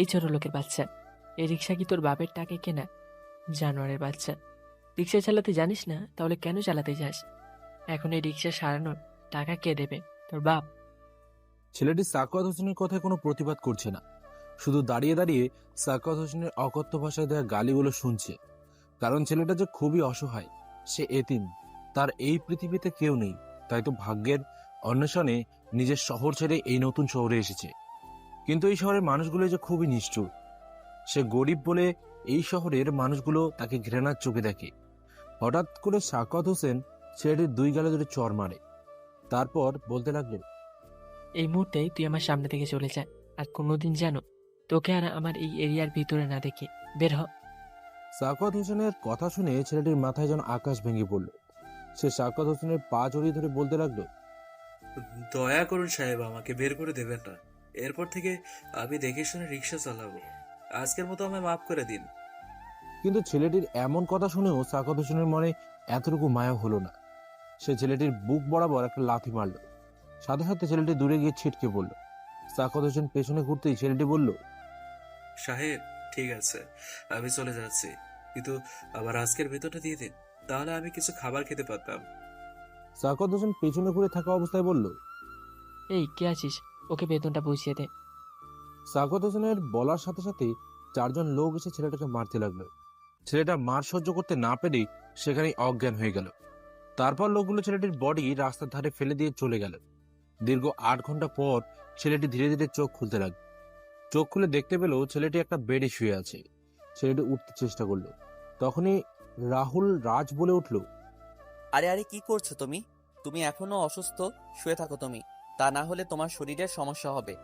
এই ছোট লোকের বাচ্চা, এই রিক্সা কি তোর বাপের টাকায় কেনা? জানোয়ারের বাচ্চা, রিক্সা চালাতে জানিস না? তাহলে কেন চালাতে যাস? এখন এই রিক্সা সারানোর টাকা কে দেবে? তোর বাপ। ছেলেটি সাখাওয়াত হোসেনের কথায় কোনো প্রতিবাদ করছে না, শুধু দাঁড়িয়ে দাঁড়িয়ে সাখাওয়াত হোসেনের অকথ্য ভাষায় দেওয়া গালিগুলো শুনছে। কারণ ছেলেটা যে খুবই অসহায়, সে এতিম, তার এই পৃথিবীতে কেউ নেই। তাই তো ভাগ্যের অন্বেষণে নিজের শহর ছেড়ে এই নতুন শহরে এসেছে। কিন্তু এই শহরের মানুষগুলো যে খুবই নিষ্ঠুর। সে গরিব বলে এই শহরের মানুষগুলো তাকে ঘৃণার চোখে দেখে। হঠাৎ করে সাখাওয়াত হোসেন ছেলেটির দুই গালে ধরে চড় মারে। তারপর বলতে লাগলো, এই মুহূর্তেই তুই আমার সামনে থেকে চলে যা, আর কোনোদিন যেন তোকে আর আমার এই এরিয়ার ভিতরে না দেখে। বের হ। সাখাওয়াত হোসেনের কথা শুনে ছেলেটির মাথায় যেন আকাশ ভেঙে পড়ল। সে সাখাওয়াত হোসেনের পা জড়িয়ে ধরে বলতে লাগলো, দয়া করুন সাহেব, আমাকে বের করে দেবেন না। এরপর থেকে আমি দেখে শুনে রিক্সা চালাবো। আজকের মতো আমায় মাফ করে দিন। কিন্তু ছেলেটির এমন কথা শুনেও সাখাওয়াত হোসেনের মনে এতটুকু মায়া হলো না। সে ছেলেটির বুক বরাবর একটা লাথি মারল। সাথে সাথে ছেলেটি দূরে গিয়ে ছিটকে পড়ল। সাখাওয়াত হোসেন পেছনে ঘুরতেই ছেলেটি বলল, সাহেব, ঠিক আছে, আমি চলে যাচ্ছি, কিন্তু আবার আজকের বেতনটা দিয়ে দিন, তাহলে আমি কিছু খাবার খেতে পারতাম। সাখাওয়াত হোসেন পেছনে ঘুরে থাকা অবস্থায় বলল, এই কে আছিস? ওকে বেতনটা বুঝিয়ে দে। সাখাওয়াত হোসেনের বলার সাথে সাথে চারজন লোক এসে ছেলেটাকে মারতে লাগলো। ছেলেটা মার সহ্য করতে না পেরে সেখানেই অজ্ঞান হয়ে গেল। তারপর লোকগুলো ছেলেটির বডি রাস্তার ধারে ফেলে দিয়ে চলে গেল। দীর্ঘ 8 ঘন্টা পর ছেলেটি ধীরে ধীরে চোখ খুলতে লাগলো। চোখ খুলে দেখতে পেল ছেলেটি একটা বেডে শুয়ে আছে। ছেলেটি উঠতে চেষ্টা করলো। তখনই রাহুল রাজ বলে উঠল, আরে আরে কি করছো তুমি? তুমি এখনো অসুস্থ, শুয়ে থাকো তুমি, তা না হলে তোমার শরীরের সমস্যা হবে।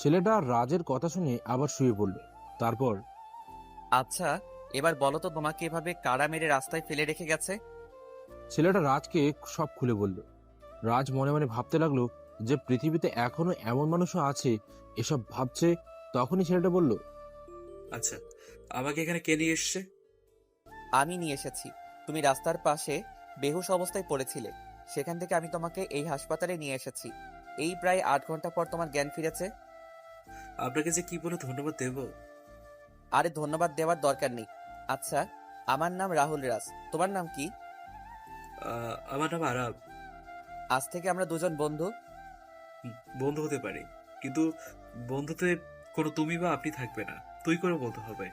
ছেলেটা রাজের কথা শুনে আবার শুয়ে পড়ল। তারপর আচ্ছা, এবার বলো তো তোমাকে এভাবে কারা মেরে রাস্তায় ফেলে রেখে গেছে? ছেলেটা রাজকে সব খুলে বলল। রাজ মনে মনে ভাবতে লাগলো যে পৃথিবীতে এখনো এমন মানুষও আছে এসব ভাবছে। তখনই ছেলেটা বলল, আচ্ছা, আমাকে এখানে কে নিয়ে এসছে? আমি নিয়ে এসেছি। তুমি রাস্তার পাশে বেহুশ অবস্থায় পড়েছিলে, সেখান থেকে আমি তোমাকে এই হাসপাতালে নিয়ে এসেছি। এই প্রায় 8 ঘন্টা পর তোমার জ্ঞান ফিরেছে। আপনাকে যে কি বলে ধন্যবাদ দেব। আরে ধন্যবাদ দেওয়ার দরকার নেই। আচ্ছা, আমার নাম রাহুল রাজ, তোমার নাম কি? আমার নাম আরাব। আজ থেকে আমরা দুজন বন্ধু। বন্ধু হতে পারি, কিন্তু বন্ধুতে কোনো তুমি বা আপনি থাকবে না, তুই করে বলতে হবে।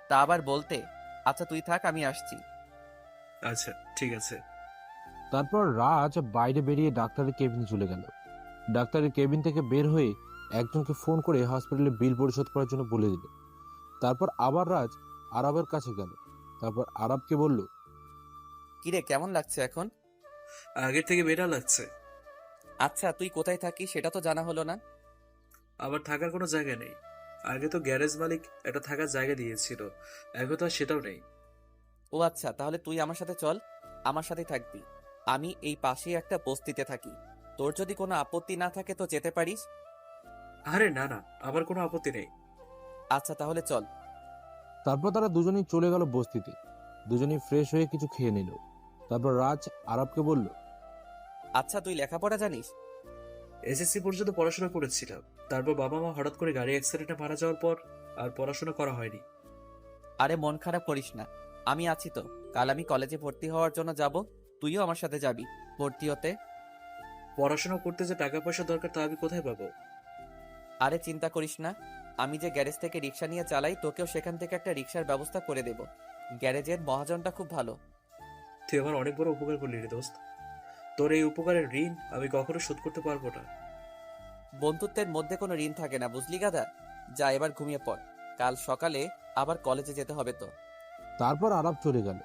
তা আবার বলতে? আচ্ছা তুই থাক, আমি আসছি। আচ্ছা, ঠিক আছে। তারপর রাজ বাইরে বেরিয়ে ডাক্তারের কেবিনে চলে গেল। ডাক্তারের কেবিন থেকে বের হয়ে একজনকে ফোন করে হসপিটালে বিল পরিশোধ করার জন্য বলে দিল। তারপর আবার রাজ আরবের কাছে গেল। তারপর আরবকে বলল, কিরে, কেমন লাগছে এখন? আগের থেকে বেটার লাগছে। আচ্ছা তুই কোথায় থাকিস সেটা তো জানা হলো না। আবার থাকার কোনো জায়গা নেই। আগে তো গ্যারেজ মালিক একটা থাকার জায়গা দিয়েছিল, এখন তো আর সেটাও নেই। ও আচ্ছা, তাহলে তুই আমার সাথে চল, আমার সাথেই থাকবি। আমি এই পাশেই একটা বস্তিতে থাকি, তোর যদি কোনো আপত্তি না থাকে তো যেতে পারিস। আরে না না, আমার কোনো আপত্তি নেই। আচ্ছা তাহলে চল। তারপর তারা দুজনেই চলে গেল বস্তিতে। দুজনেই ফ্রেশ হয়ে কিছু খেয়ে নিল। তারপর রাজ আরবকে বলল, আচ্ছা তুই লেখাপড়া জানিস? এসএসসি পর্যন্ত পড়াশোনা করেছিলাম, তারপর বাবা মা হঠাৎ করে গাড়ি অ্যাক্সিডেন্টে মারা যাওয়ার পর আর পড়াশোনা করা হয়নি। আরে মন খারাপ করিস না, আমি আছি তো। কাল আমি কলেজে ভর্তি হওয়ার জন্য যাব, তুইও আমার সাথে যাবি ভর্তি হতে। পড়াশোনা করতে যে টাকা পয়সা দরকার তা আমি কোথায় পাবো? আরে চিন্তা করিস না, আমি যে গ্যারেজ থেকে রিক্সা নিয়ে চালাই, তোকেও সেখান থেকে একটা রিক্সার ব্যবস্থা করে দেব। গ্যারেজের মহাজনটা খুব ভালো। তুই আমার অনেক বড় উপকার করলি রে দোস্ত। তোর এই উপকারের ঋণ আমি কখনো শোধ করতে পারবো না। বন্ধুত্বের মধ্যে কোনো ঋণ থাকে না, বুঝলি গাদা? যা এবার ঘুমিয়ে পড়, কাল সকালে আবার কলেজে যেতে হবে তো। তারপর আরব চলে গেল।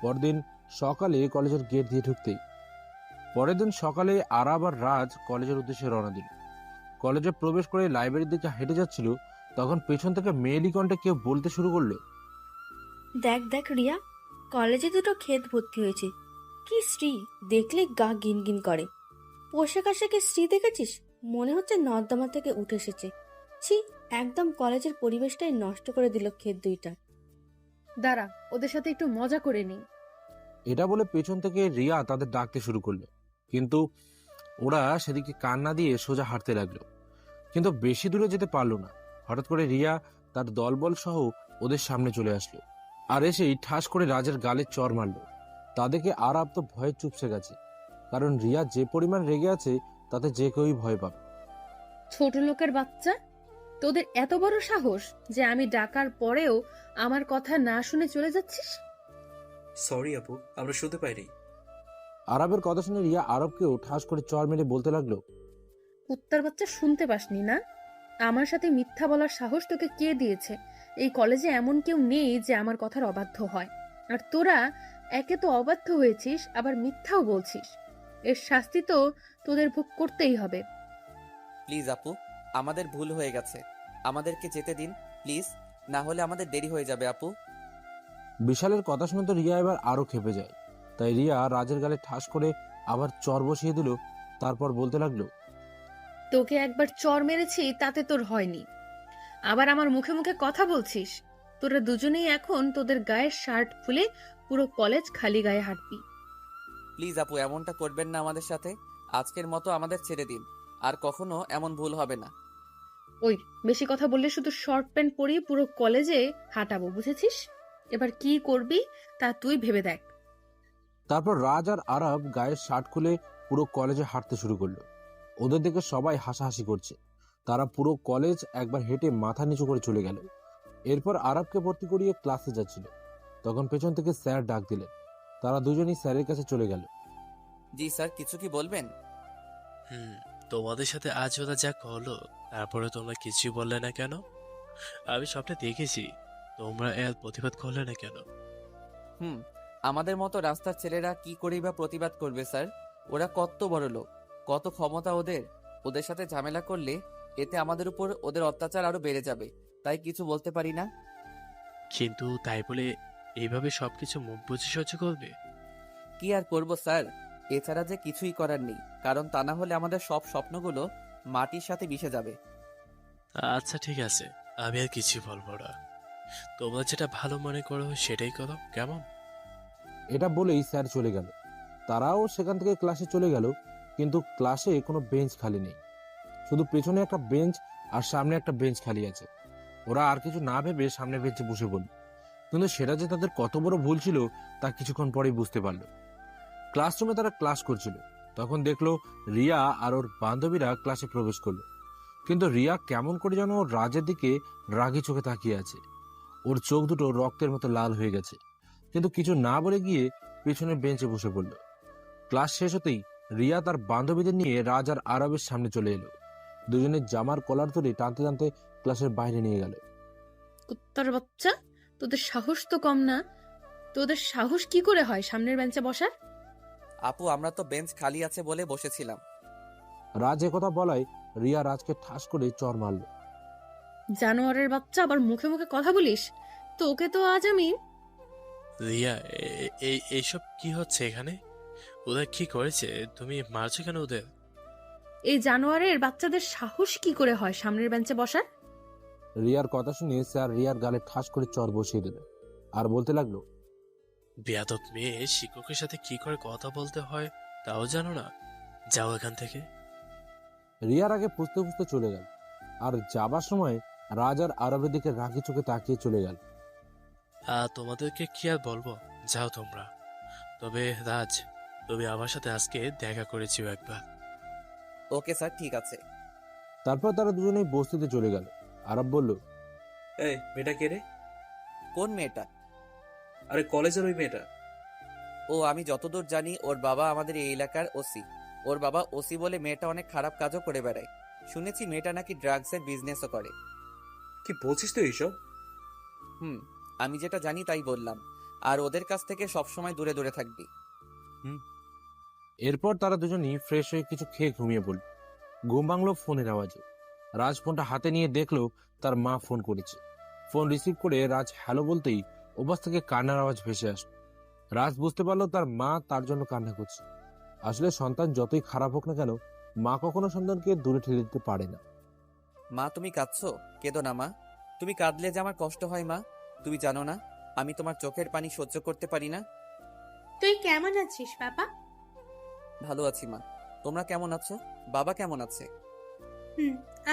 পরদিন সকালে কলেজের গেট দিয়ে ঢুকতেই পরের দিন সকালে আরব আর রাজ কলেজের উদ্দেশ্যে রওনা দিল। কলেজে প্রবেশ করে লাইব্রেরির দিকে হেঁটে যাচ্ছিল, তখন পেছন থেকে মেয়েলি কণ্ঠে কেউ বলতে শুরু করলো, দেখ দেখ রিয়া, কলেজে দুটো ক্ষেত ভর্তি হয়েছে। কি শ্রী, দেখলে গা গিনগিন করে। পোশাক আশাকের শ্রী দেখেছিস? মনে হচ্ছে নর্দমা থেকে উঠে এসেছে। ছি, একদম কলেজের পরিবেশটাই নষ্ট করে দিল ক্ষেত দুইটা। দাঁড়া, ওদের সাথে একটু মজা করে নিই। এটা বলে পেছন থেকে রিয়া তাদের ডাকতে শুরু করলো। কিন্তু ওরা সেদিকে কান না দিয়ে সোজা হাঁটতে লাগলো। কিন্তু বেশি দূরে যেতে পারলো না। হঠাৎ করে রিয়া তার দলবল সহ ওদের সামনে চলে আসলো, আর এসেই ঠাস করে রাজের গালে চড় মারলো। তাদেরকে আরাব তো ভয়ে চুপসে গেছে, কারণ রিয়া যে পরিমাণ রেগে আছে তাতে যে কেউই ভয় পাবে। ছোট লোকের বাচ্চা, তোদের এত বড় সাহস যে আমি ডাকার পরেও আমার কথা না শুনে চলে যাচ্ছিস? সরি আপু, আমরা শুনতে পাইনি। আরবের কথা শুনে রিয়া আরবকেও ঠাস করে চড় মেরে বলতে লাগলো, কুত্তার বাচ্চা, শুনতে পাসনি না? আমার সাথে মিথ্যা বলার সাহস তোকে কে দিয়েছে? এই কলেজে এমন কেউ নেই যে আমার কথার অবাধ্য হয়। আর তোরা একে তো অবাধ্য হয়েছিস, আবার মিথ্যাও বলছিস। এর শাস্তি তো তোদের ভোগ করতেই হবে। প্লিজ আপু, আমাদের ভুল হয়ে গেছে, আমাদেরকে যেতে দিন প্লিজ, না হলে আমাদের দেরি হয়ে যাবে আপু। বিশালের কথা শুনে তো রিয়া এবার আরো খেপে যায়। তাই রিয়া রাজের গালে ঠাস করে আবার চর বসিয়ে দিল। তারপর বলতে লাগলো, তোকে একবার চর মেরেছি, তাতে তোর হয়নি, আবার আমার মুখে মুখে কথা বলছিস। তোরা দুজনেই এখন তোদের গায়ের শার্ট খুলে পুরো কলেজ খালি গায়ে হাঁটবি। প্লিজ আপু, এমনটা করবেন না আমাদের সাথে, আজকের মতো আমাদের ছেড়ে দিন, আর কখনো এমন ভুল হবে না। ওই, বেশি কথা বললে শুধু শর্ট প্যান্ট পরিয়ে পুরো কলেজে হাঁটাবো, বুঝেছিস? এবার কি করবি তা তুই ভেবে দেখ। তারপর রাজ আর আরব গায়ের শার্ট খুলে পুরো কলেজে হাঁটতে শুরু করলো। ওদের দেখে সবাই হাসাহাসি করছে। তারা পুরো কলেজ একবার হেঁটে মাথা নিচু করে চলে গেল। এরপর আরবকে ভর্তি করিয়ে ক্লাসে যাচ্ছিল, তখন পেছন থেকে স্যার ডাক দিলেন। তারা দুজনই স্যারের কাছে চলে গেল। জি স্যার, কিছু কি বলবেন? তোমাদের সাথে আজ ওরা যা করলো, তারপরে তোমরা কিছুই বললে না কেন? আমি সবটা দেখেছি, তোমরা এর প্রতিবাদ করলে না কেন? আমাদের মতো রাস্তার ছেলেরা কি করেই বা প্রতিবাদ করবে স্যার? ওরা কত বড় লোক, কত ক্ষমতা ওদের। ওদের সাথে ঝামেলা করলে এতে আমাদের উপর ওদের অত্যাচার আরো বেড়ে যাবে, তাই কিছু বলতে পারি না। কিন্তু তাই বলে এইভাবে সবকিছু মুখ বুঝে সহ্য করবে? কি আর করব স্যার, এছাড়া যে কিছুই করার নেই, কারণ তা না হলে আমাদের সব স্বপ্নগুলো মাটির সাথে মিশে যাবে। আচ্ছা ঠিক আছে, আমি আর কিছু বলবো না। তোমরা যেটা ভালো মনে করো সেটাই করো, কেমন? এটা বলেই স্যার চলে গেল। তারাও সেখান থেকে ক্লাসে চলে গেল, কিন্তু ক্লাসে কোনো বেঞ্চ খালি নেই। শুধু পেছনে একটা বেঞ্চ আর সামনে একটা বেঞ্চ খালি আছে। ওরা আর কিছু না ভেবে সামনে বেঞ্চে বসে পড়ল। কিন্তু সেটা যে তাদের কত বড় ভুল ছিল তা কিছুক্ষণ পরেই বুঝতে পারলো। ক্লাসরুমে তারা ক্লাস করছিল, তখন দেখলো রিয়া আর ওর বান্ধবীরা ক্লাসে প্রবেশ করলো। কিন্তু রিয়া কেমন করে যেন ওর রাজের দিকে রাগী চোখে তাকিয়ে আছে। ওর চোখ দুটো রক্তের মতো লাল হয়ে গেছে, কিন্তু কিছু না বলে গিয়ে পেছনের বেঞ্চে বসে পড়ল। ক্লাস শেষ হতেই রিয়া তার বান্ধবীদের নিয়ে রাজ আর আরবের সামনে চলে এলো। দুজনের জামার কলার ধরে টানতে টানতে ক্লাসের বাইরে নিয়ে গেল। কুত্তার বাচ্চা, তোদের সাহস তো কম না। তোদের সাহস কি করে হয় সামনের বেঞ্চে বসার? আপু, আমরা তো বেঞ্চ খালি আছে বলে বসেছিলাম। রাজ কথা বলায় রিয়া রাজকে ঠাস করে চড় মারল। জানোয়ারের বাচ্চা, আবার মুখে মুখে কথা বলিস? তোকে তো আজ আমি। রিয়া, এইসব কি হচ্ছে এখানে? ওদের কি করেছে? তুমি মারছো কেন ওদের? এই জানোয়ারের বাচ্চাদের সাহস কি করে হয় সামনের বেঞ্চে বসার? রিয়ার কথা শুনে স্যার রিয়ার গালে ঠাস করে চড় বসিয়ে দিল আর বলতে লাগলো, বেয়াদব মেয়ে, শিক্ষকের সাথে কি করে কথা বলতে হয় তাও জানো না? যাও এখান থেকে। রিয়ার আগে পুষতে পুষতে চলে গেল, আর যাবার সময় রাজ আর আরবের দিকে রাগি চোখে তাকিয়ে চলে গেল। তোমাদেরকে কি আর বলবো, যাও তোমরা। তবে রাজ, তুমি আমার সাথে আজকে দেখা করেছিও একবার। ওকে স্যার, ঠিক আছে। তারপর তারা দুজনেই বস্তিতে চলে গেল। আরব বলল, এই মেয়েটা কে রে? কোন মেয়েটা? আরে কলেজের ওই মেয়েটা। ও, আমি যতদূর জানি ওর বাবা আমাদের এই এলাকার ওসি। ওর বাবা ওসি বলে মেয়েটা অনেক খারাপ কাজও করে বেড়ায়। শুনেছি মেয়েটা নাকি ড্রাগসের বিজনেসও করে। কি বলছিস তুই এইসব? আমি যেটা জানি তাই বললাম। আর ওদের কাছ থেকে সবসময় দূরে দূরে থাকবি। এরপর তারা দুজনেই ফ্রেশ হয়ে কিছু খেয়ে ঘুমিয়ে পড়ল। ঘুম ভাঙলো ফোনের আওয়াজে। রাজ ফোনটা হাতে নিয়ে দেখলো তার মা ফোন করেছে। ফোন রিসিভ করে রাজ হ্যালো বলতেই ওপাশ থেকে কান্নার আওয়াজ ভেসে আসলো। রাজ বুঝতে পারলো তার মা তার জন্য কান্না করছে। আসলে সন্তান যতই খারাপ হোক না কেন, মা কখনো সন্তানকে দূরে ঠেলে দিতে পারে না। মা, তুমি কাঁদছো? কেঁদো না মা। তুমি কাঁদলে যে আমার কষ্ট হয় মা, তুমি জানো না আমি তোমার চোখের পানি সহ্য করতে পারি না। তুই কেমন আছিস বাবা? ভালো আছি মা, তোমরা কেমন আছো? বাবা কেমন আছে?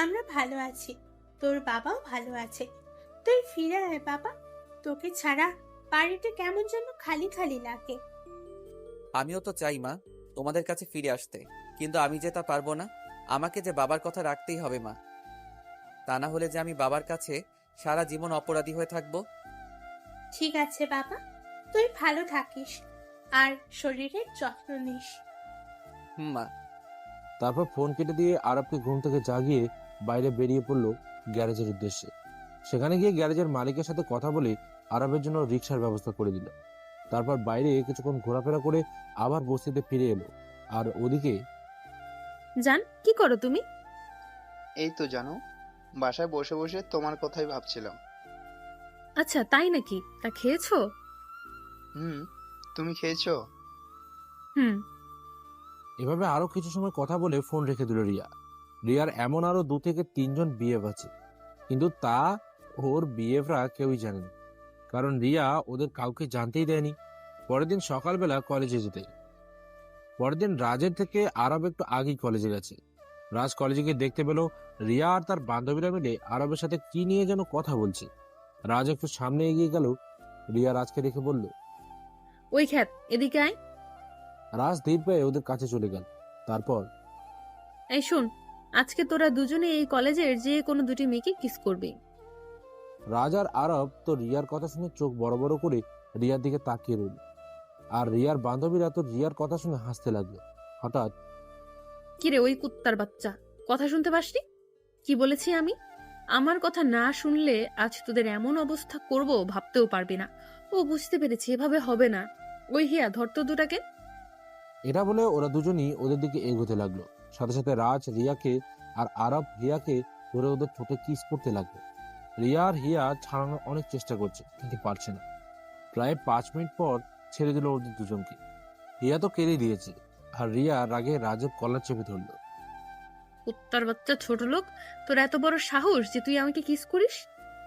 আমরা ভালো আছি। তোর বাবাও ভালো আছে। তুই ফিরে আয় বাবা। তোকে ছাড়া বাড়িটা কেমন যেন খালি খালি লাগে। আমিও তো চাই মা তোমাদের কাছে ফিরে আসতে, কিন্তু আমি যে তা পারবো না। আমাকে যে বাবার কথা রাখতেই হবে মা, তা না হলে যে আমি বাবার কাছে সারা জীবন অপরাধী হয়ে থাকবো। ঠিক আছে বাবা, তুই ভালো থাকিস আর শরীরের যত্ন নিস। মা। তারপর ফোন কেটে দিয়ে আরবকে ঘুম থেকে জাগিয়ে বাইরে বেরিয়ে পড়লো গ্যারেজের উদ্দেশ্যে। সেখানে গিয়ে গ্যারেজের মালিকের সাথে কথা বলে আরবের জন্য রিক্সার ব্যবস্থা করে দিল। তারপর বাইরে কিছুক্ষণ ঘোরাফেরা করে আবার বস্তিতে ফিরে এলো। আর ওদিকে জান, কি করো তুমি? এই তো জানো, বাসায় বসে বসে তোমার কথাই ভাবছিলাম। আচ্ছা, তাই নাকি? তা খেয়েছো? হুম, তুমি খেয়েছো? হুম। এভাবে আরো কিছু সময় কথা বলে ফোন রেখে দিল রিয়া। রিয়ার এমন আরো 2 থেকে 3 জন বিএফ আছে, কিন্তু তা ওর বিএফরা কেউই জানে না, কারণ রিয়া ওদের কাউকে জানতেই দেয়নি। পরের দিন সকালবেলা কলেজে যেতে, পরের দিন রাজের থেকে আরব একটু আগেই কলেজে গেছে। রাজ কলেজে গিয়ে দেখতে পেল রিয়া আর তার বান্ধবীরা মিলে আরবের সাথে কি নিয়ে যেন কথা বলছে। রাজ একটু সামনে এগিয়ে গেল, রিয়া রাজকে দেখে বলল। ওই খ্যাত, এদিকে আয়। রাজ ধীর পায়ে ওদের কাছে চলে গেল। তারপর, এই শোন, আজকে তোরা দুজনে এই কলেজের যে কোনো দুটি মেয়েকে কিস করবি। রাজ আর আরব তো রিয়ার কথা শুনে চোখ বড় বড় করে রিয়ার দিকে তাকিয়ে রইল। আর রিয়ার বান্ধবীরা তো রিয়ার কথা শুনে হাসতে লাগলো। হঠাৎ, কিরে ওই কুত্তার বাচ্চা, কথা শুনতে পাসনি? কি বলেছি আমি? আমার কথা না শুনলে আজ তোদের এমন অবস্থা করব ভাবতেও পারবি না। ও, বুঝতে পেরেছি, এভাবে হবে না। ওই হিয়া, ধর তো দুটাকে। এটা বলে ওরা দুজনই ওদের দিকে এগোতে লাগলো। সাথে সাথে রাজ রিয়াকে আর আরব হিয়াকে ধরে ওদের ঠোঁটে কিস করতে লাগলো। রিয়া আর হিয়া ছাড়ানোর অনেক চেষ্টা করছে, কিন্তু পারছে না। প্রায় 5 মিনিট পর ছেড়ে দিল ওদের দুজনকে। হিয়া তো কেঁদে দিয়েছে, আর রিয়া রাগে রাজের কলার চেপে ধরলো। কুত্তার বাচ্চা ছোট লোক, তোর এত বড় সাহস যে তুই আমাকে কিস করিস?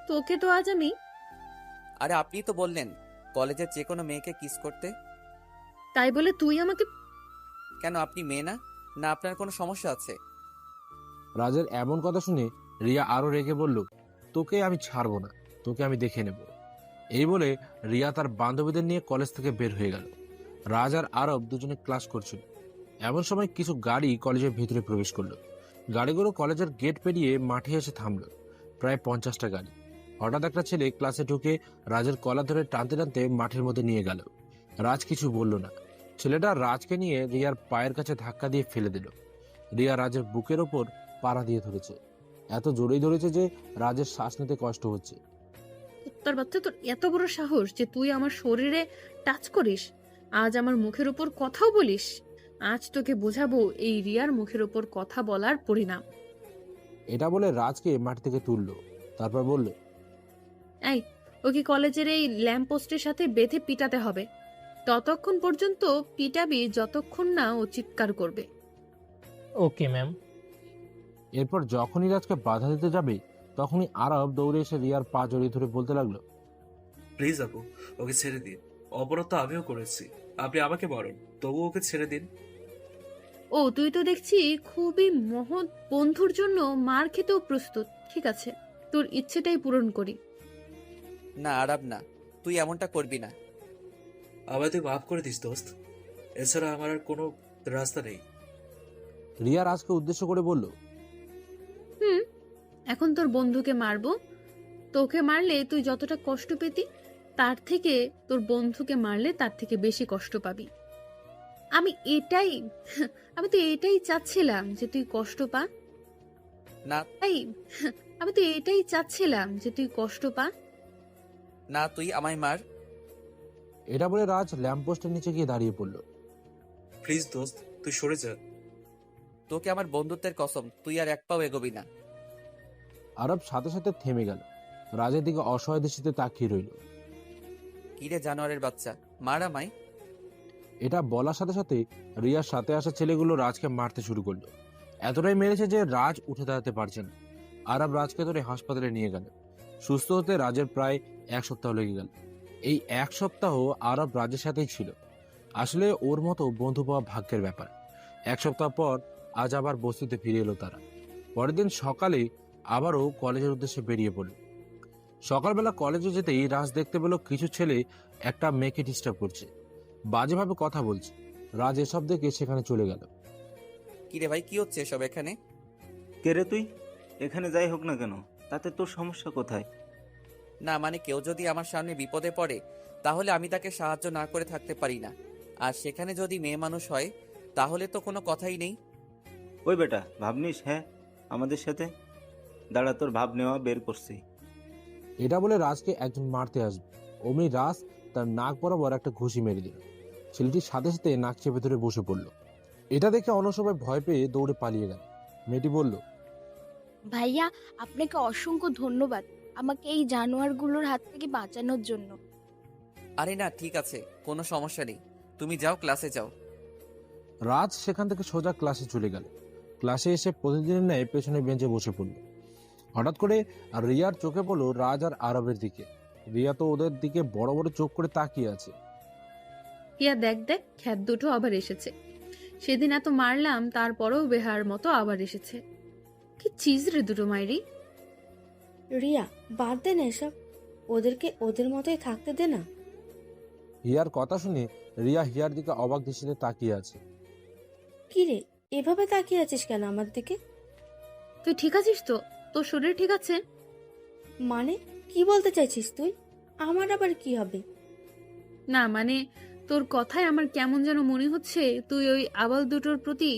তোকে তো আজ আমি। আরে আপনি তো বললেন কলেজের যে কোনো মেয়েকে কিস করতে। তাই বলে তুই আমাকে? কেন, আপনি মেয়ে না? না আপনার কোনো সমস্যা আছে? রাজের এমন কথা শুনে রিয়া আরো রেগে বলল, তোকে আমি ছাড়বো না, তোকে আমি দেখে নেব। এই বলে রিয়া তার বান্ধবীদের নিয়ে কলেজ থেকে বের হয়ে গেল। রাজ আর আরব দুজনে ক্লাস করছিল। এমন সময় কিছু গাড়ি কলেজের ভিতরে প্রবেশ করলো। গাড়িগুলো কলেজের গেট পেরিয়ে মাঠে এসে থামলো। প্রায় 50টা গাড়ি। হঠাৎ একটা ছেলে ক্লাসে ঢুকে রাজের কলা ধরে টানতে টানতে মাঠের মধ্যে নিয়ে গেল। রাজ কিছু বলল না। ছেলেটা রাজকে নিয়ে রিয়ার পায়ের কাছে ধাক্কা দিয়ে ফেলে দিল। রিয়া রাজের বুকের ওপর পাড়া দিয়ে ধরেছে, এত জোরেই ধরেছে যে রাজের শ্বাস নিতে কষ্ট হচ্ছে। কুত্তার বাচ্চা, তোর এত বড় সাহস যে তুই আমার শরীরে টাচ করিস, আজ আমার মুখের উপর কথাও বলিস। আজ তোকে বোঝাবো এই রিয়ার মুখের উপর কথা বলার পরিণাম। এটা বলে রাজকে মাটি থেকে তুললো। তারপর বলল, এই, ওকে কলেজের এই ল্যাম্প পোস্টের সাথে বেঁধে পিটাতে হবে। ততক্ষণ পর্যন্ত পিটাবি যতক্ষণ না ও চিৎকার করবে। Okay ma'am. এরপর যখনই রাজকে বাধা দিতে যাবে তখনই আরব দৌড়ে এসে রিয়ার পা জড়িয়ে ধরে বলতে লাগলো, প্লিজ আপু, ওকে ছেড়ে দিন। অপরাধ তো আমিও করেছি, আপনি আমাকে মারুন, তবু ওকে ছেড়ে দিন। ও, তুই তো দেখছি খুবই মহৎ বন্ধুর জন্য মার খেতেও প্রস্তুত। ঠিক আছে, তোর ইচ্ছেটাই পূরণ করি। না আরব, না, তুই এমনটা করবি না। আমায় তুই মাফ করে দিস দোস্ত, এছাড়া আমার আর কোনো রাস্তা নেই। রিয়া রাজকে উদ্দেশ্য করে বলল, হুম, এখন তোর বন্ধুকে মারবো। তোকে মারলে তুই যতটা কষ্ট পেতি, তার থেকে তোর বন্ধুকে মারলে তার থেকে বেশি কষ্ট পাবি। আমি তো এটাই চাচ্ছিলাম যে তুই কষ্ট পা। না তাই আমি তো এটাই চাচ্ছিলাম যে তুই কষ্ট পা। না, তুই আমায় মার। এটা বলে রাজ ল্যাম্পপোস্টের নিচে গিয়ে দাঁড়িয়ে পড়ল। প্লিজ দোস্ত, তুই সরে যা। তোকে আমার বন্ধুত্বের কসম, তুই আর এক পাও এগোবি না। আরব সাথে সাথে থেমে গেল, রাজের দিকে অসহায় দৃষ্টিতে তাকিয়ে রইল। কিরে জানোয়ারের বাচ্চা, মার আমায়। এটা বলার সাথে সাথে রিয়ার সাথে আসা ছেলেগুলো রাজকে মারতে শুরু করলো। এতটাই মেরেছে যে রাজ উঠে দাঁড়াতে পারছে না। আরব রাজকে ধরে হাসপাতালে নিয়ে গেল। সুস্থ হতে রাজের প্রায় 1 সপ্তাহ লেগে গেল। এই 1 সপ্তাহ আরব রাজের সাথেই ছিল। আসলে ওর মতো বন্ধু পাওয়া ভাগ্যের ব্যাপার। 1 সপ্তাহ পর আজ আবার বস্তিতে ফিরে এলো তারা। পরের দিন সকালে আবারও কলেজের উদ্দেশ্যে বেরিয়ে পড়ল। সকালবেলা কলেজে যেতেই রাজ দেখতে পেল কিছু ছেলে একটা মেয়েকে ডিস্টার্ব করছে, বাজেভাবে কথা বলছে। রাজ এসব দেখে সেখানে চলে গেল। কিরে ভাই, কি হচ্ছে এসব এখানে? কে রে তুই? এখানে যাই হোক না কেন, তাতে তোর সমস্যা কোথায়? না মানে কেউ যদি আমার সামনে বিপদে পড়ে তাহলে আমি তাকে সাহায্য না করে থাকতে পারি না, আর সেখানে যদি মেয়ে মানুষ হয় তাহলে তো কোনো কথাই নেই। ওই বেটা, ভাবনিস হ্যাঁ আমাদের সাথে? দাঁড়া, তোর ভাব নেওয়া বের করছি। এটা বলে রাজকে একজন মারতে আসবে, অমনি রাজ তার নাক বরাবর একটা ঘুষি মেরে দিল। ছেলেটির সাথে সাথে নাক চেপে ধরে বসে পড়ল। এটা দেখে অন্য সবাই ভয় পেয়ে দৌড়ে পালিয়ে গেল। মেয়েটি বলল, ভাইয়া, আপনাকে অসংখ্য ধন্যবাদ আমাকে এই জানোয়ারগুলোর হাত থেকে বাঁচানোর জন্য। আরে না, ঠিক আছে, কোনো সমস্যা নেই, তুমি যাও, ক্লাসে যাও। রাজ সেখান থেকে সোজা ক্লাসে চলে গেল। ক্লাসে এসে প্রতিদিনের ন্যায় পেছনে বেঞ্চে বসে পড়ল। হঠাৎ করে রিয়ার চোখে পড়লো রাজ আর আরবের দিকে। রিয়া তো ওদের দিকে বড় বড় চোখ করে তাকিয়ে আছে। হিয়া দেখ দেখ, খ্যাত দুটো আবার এসেছে। সেদিন এত মারলাম তারপরেও বেহার মতো আবার এসেছে। কি চিজ রে দুটো মাইরি। রিয়া, বাদ দে না এসব, ওদেরকে ওদের মতোই থাকতে দে না। হিয়ার কথা শুনে রিয়া হিয়ার দিকে অবাক দৃষ্টিতে তাকিয়ে আছে। কি রে, এভাবে তাকিয়ে আছিস কেন আমার দিকে? তুই ঠিক আছিস তো? তোর শরীর ঠিক আছে? মানে কি বলতে চাইছিস তুই? আমার আবার কি হবে? না মানে তোর কথায় আমার কেমন যেন মনে হচ্ছে তুই ওই আবাল দুটোর প্রতি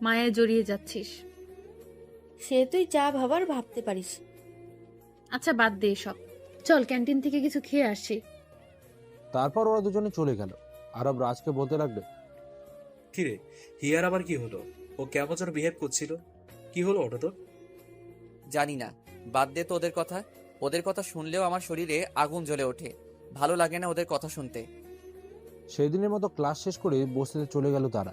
মায়ায় জড়িয়ে যাচ্ছিস। সে তুই যা ভাবার ভাবতে পারিস। আচ্ছা বাদ দে সব, চল ক্যান্টিন থেকে কিছু খেয়ে আসি। তারপর ওরা দুজনে চলে গেল। আরব রাজকে বলতে লাগলো, কিরে, হিয়ার আবার কি হলো? ও কেমন যেন বিহেভ করছিল, কি হলো ওটা তোর? জানি না, বাদ দে তো ওদের কথা। ওদের কথা শুনলেও আমার শরীরে আগুন জ্বলে ওঠে, ভালো লাগে না ওদের কথা শুনতে। সেই দিনের মতো ক্লাস শেষ করে বসতে চলে গেল তারা।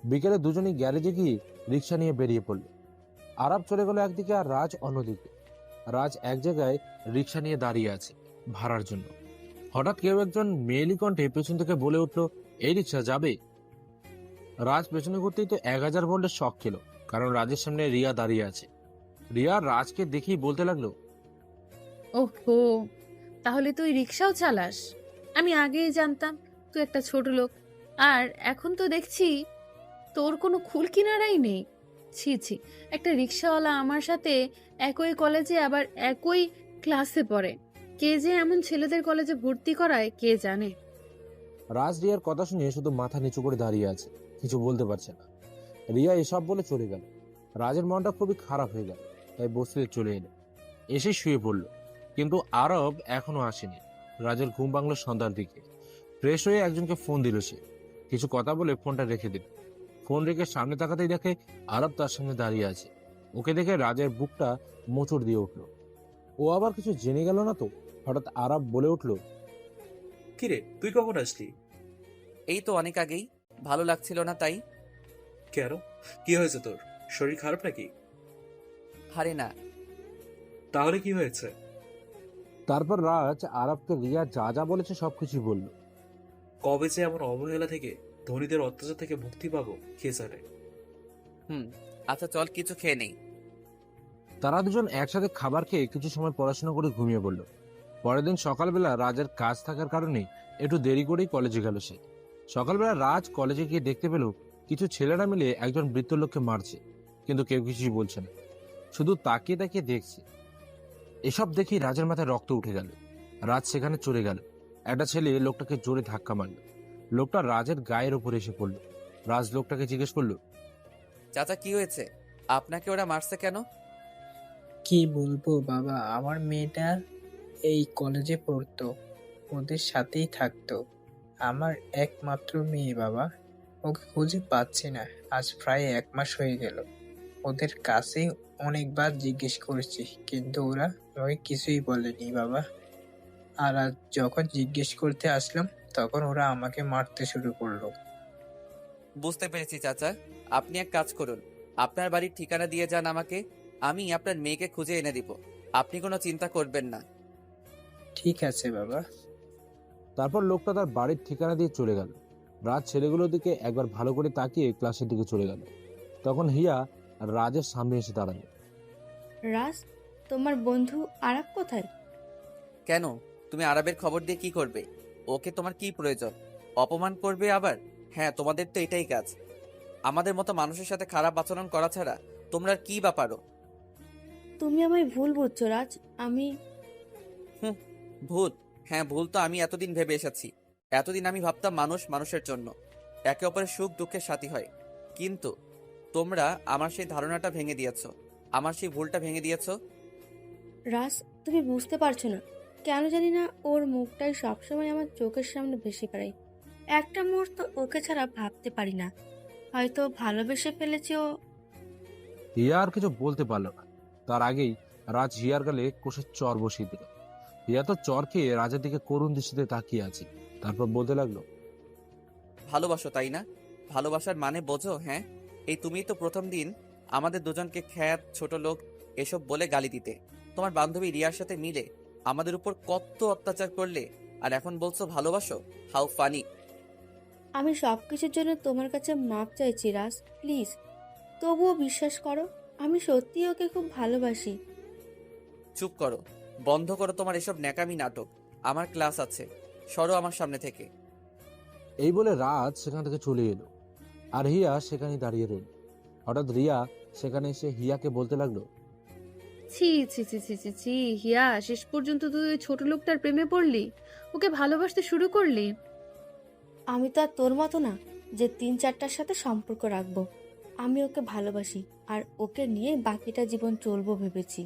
বিকেলে দুজনেই গ্যারেজে গিয়ে রিক্সা নিয়ে বেরিয়ে পড়ল। আরব চলে গেল একদিকে আর রাজ অন্যদিকে। রাজ এক জায়গায় রিক্সা নিয়ে দাঁড়িয়ে আছে ভাড়ার জন্য। হঠাৎ কেউ একজন মেয়েলি কণ্ঠে পেছন থেকে বলে উঠল, এই রিক্সা যাবে? রাজ পেছনে ঘুরতেই তো 1000 ভোল্টের শক খেলো, কারণ রাজের সামনে রিয়া দাঁড়িয়ে আছে। রিয়া রাজকে দেখেই বলতে লাগলো, ওহো, তাহলে তুই রিক্সাও চালাস? আমি আগেই জানতাম তুই একটা ছোট লোক, আর এখন তো দেখছি তোর কোনো খুল কিনারাই নেই। ছি ছি, একটা রিক্সাওয়ালা আমার সাথে একই কলেজে আবার একই ক্লাসে পড়ে। কে যে এমন ছেলেদের কলেজে ভর্তি করায় কে জানে। রাজ রিয়ার কথা শুনে শুধু মাথা নিচু করে দাঁড়িয়ে আছে, কিছু বলতে পারছে না। রিয়া এসব বলে চলে গেল। রাজের মনটা খুবই খারাপ হয়ে গেল, তাই বসতে চলে এলো। এসে শুয়ে পড়ল, কিন্তু আরব এখনো আসেনি। রাজের ঘুম ভাঙল সন্ধ্যার দিকে। ফ্রেশ হয়ে একজনকে ফোন দিল সে। কিছু কথা বলে ফোনটা রেখে দিল। ফোন রেখে সামনে তাকাতেই দেখে আরব তার সামনে দাঁড়িয়ে আছে। ওকে দেখে রাজের বুকটা মোচড় দিয়ে উঠল। ও আবার কিছু জেনে গেল না তো? হঠাৎ আরব বলে উঠল, কিরে, তুই কখন আসলি? এই তো অনেক আগেই, ভালো লাগছিল না তাই। কেন, কি হয়েছে তোর? শরীর খারাপ নাকি? আরে না। তাহলে কি হয়েছে? তারপর রাজ আরবকে রিয়া যা যা বলেছে সবকিছু বলল। কবে যে এমন অবহেলা থেকে, ধনীদের অত্যাচার থেকে মুক্তি পাবো কে জানে। আচ্ছা চল কিছু খেয়ে নেই। তারা দুজন একসাথে খাবার খেয়ে কিছু সময় পড়াশোনা করে ঘুমিয়ে পড়ল। পরের দিন সকালবেলা রাজের কাজ থাকার কারণে একটু দেরি করেই কলেজে গেল সে। সকালবেলা রাজ কলেজে গিয়ে দেখতে পেল কিছু ছেলেরা মিলে একজন বৃদ্ধ লোককে মারছে, কিন্তু কেউ কিছুই বলছে না, শুধু তাকিয়ে তাকিয়ে দেখছে। এসব দেখেই রাজের মাথায় রক্ত উঠে গেল। রাজ সেখানে চলে গেল। একটা ছেলে লোকটাকে জোরে ধাক্কা মারল। লোকটা রাজের গায়ের উপরে এসে পড়ল। রাজ লোকটাকে জিজ্ঞেস করলো, চাচা কি হয়েছে? আপনাকে ওরা মারছে কেন? কি বলবো বাবা, আমার মেয়েটা এই কলেজে পড়তো, ওদের সাথেই থাকতো। আমার একমাত্র মেয়ে বাবা, ওকে খুঁজে পাচ্ছি না। আজ প্রায় 1 মাস হয়ে গেল। ওদের কাছে অনেকবার জিজ্ঞেস করেছি, কিন্তু ওরা আমাকে কিছুই বলেনি বাবা। আর আজ যখন জিজ্ঞেস করতে আসলাম তখন ওরা আমাকে মারতে শুরু করলো। বুঝতে পেরেছি চাচা, আপনি এক কাজ করুন, আপনার বাড়ির ঠিকানা দিয়ে যান আমাকে, আমি আপনার মেয়েকে খুঁজে এনে দিব। আপনি কোনো চিন্তা করবেন না। ঠিক আছে বাবা। তারপর লোকটা তার বাড়ির ঠিকানা দিয়ে চলে গেল। রাজ ছেলেগুলোর দিকে একবার ভালো করে তাকিয়ে ক্লাসের দিকে চলে গেল। তখন হিয়া রাজের সামনে এসে দাঁড়ালো। রাজ, তোমার বন্ধু আরাব কোথায়? কেন? তুমি আরবের খবর দিয়ে কি করবে? ওকে তোমার কি প্রয়োজন? অপমান করবে আবার? হ্যাঁ, তোমাদের তো এটাই কাজ। আমাদের মতো মানুষের সাথে খারাপ আচরণ করা ছাড়া তোমরা আর কি বা পারো? তুমি আমায় ভুল বুঝছো রাজ। আমি হুম, ভুল? হ্যাঁ, ভুল তো আমি এতদিন ভেবে এসেছি। এতদিন আমি ভাবতাম মানুষ মানুষের জন্য একে অপরের সুখ দুঃখের সাথী হয়, কিন্তু তোমরা আমার সেই ধারণাটা ভেঙে দিয়েছো, আমার সেই ভুলটা ভেঙে দিয়েছো। রাজ, তুমি বুঝতে পারছো না। কেন জানি না ওর মুখটাই সবসময় আমার চোখের সামনে ভেসে বেড়ায়। একটা মুহূর্ত ওকে ছাড়া ভাবতে পারি না। হয়তো ভালোবেসে ফেলেছি ও। হিয়া আর কিছু বলতে পারলো না। তার আগেই রাজ হিয়ার গালে কষে চর বসিয়ে দিল। হিয়া তো চর খেয়ে রাজের দিকে করুণ দৃষ্টিতে তাকিয়ে আছে। তারপর বলতে লাগলো, ভালোবাসো তাই না? ভালোবাসার মানে বোঝো? হ্যাঁ, এই তুমিই তো প্রথম দিন আমাদের দুজনকে খ্যাত, ছোট লোক এসব বলে গালি দিতে। তোমার বান্ধবী রিয়ার সাথে মিলে আমাদের উপর কত অত্যাচার করলে, আর এখন বলছো ভালোবাসো? How funny! আমি সবকিছুর জন্য তোমার কাছে মাপ চাইছি রাজ, প্লিজ। তবুও বিশ্বাস করো, আমি সত্যিই ওকে খুব ভালোবাসি। চুপ করো, বন্ধ করো তোমার এসব ন্যাকামি নাটক। আমার ক্লাস আছে, সরো আমার সামনে থেকে। এই বলে রাজ সেখান থেকে চলে এলো, আর হিয়া সেখানেই দাঁড়িয়ে রইল। হঠাৎ রিয়া সেখানে এসে হিয়াকে বলতে লাগলো, ছি ছি ছি ছি ছি ছি, হিয়া, শেষ পর্যন্ত তুই ওই ছোট লোকটার প্রেমে পড়লি, ওকে ভালোবাসতে শুরু করলি। আমি তো আর তোর মতো না যে 3-4টার সাথে সম্পর্ক রাখবো। আমি ওকে ভালোবাসি, আর ওকে নিয়ে বাকিটা জীবন চলবো ভেবেছি।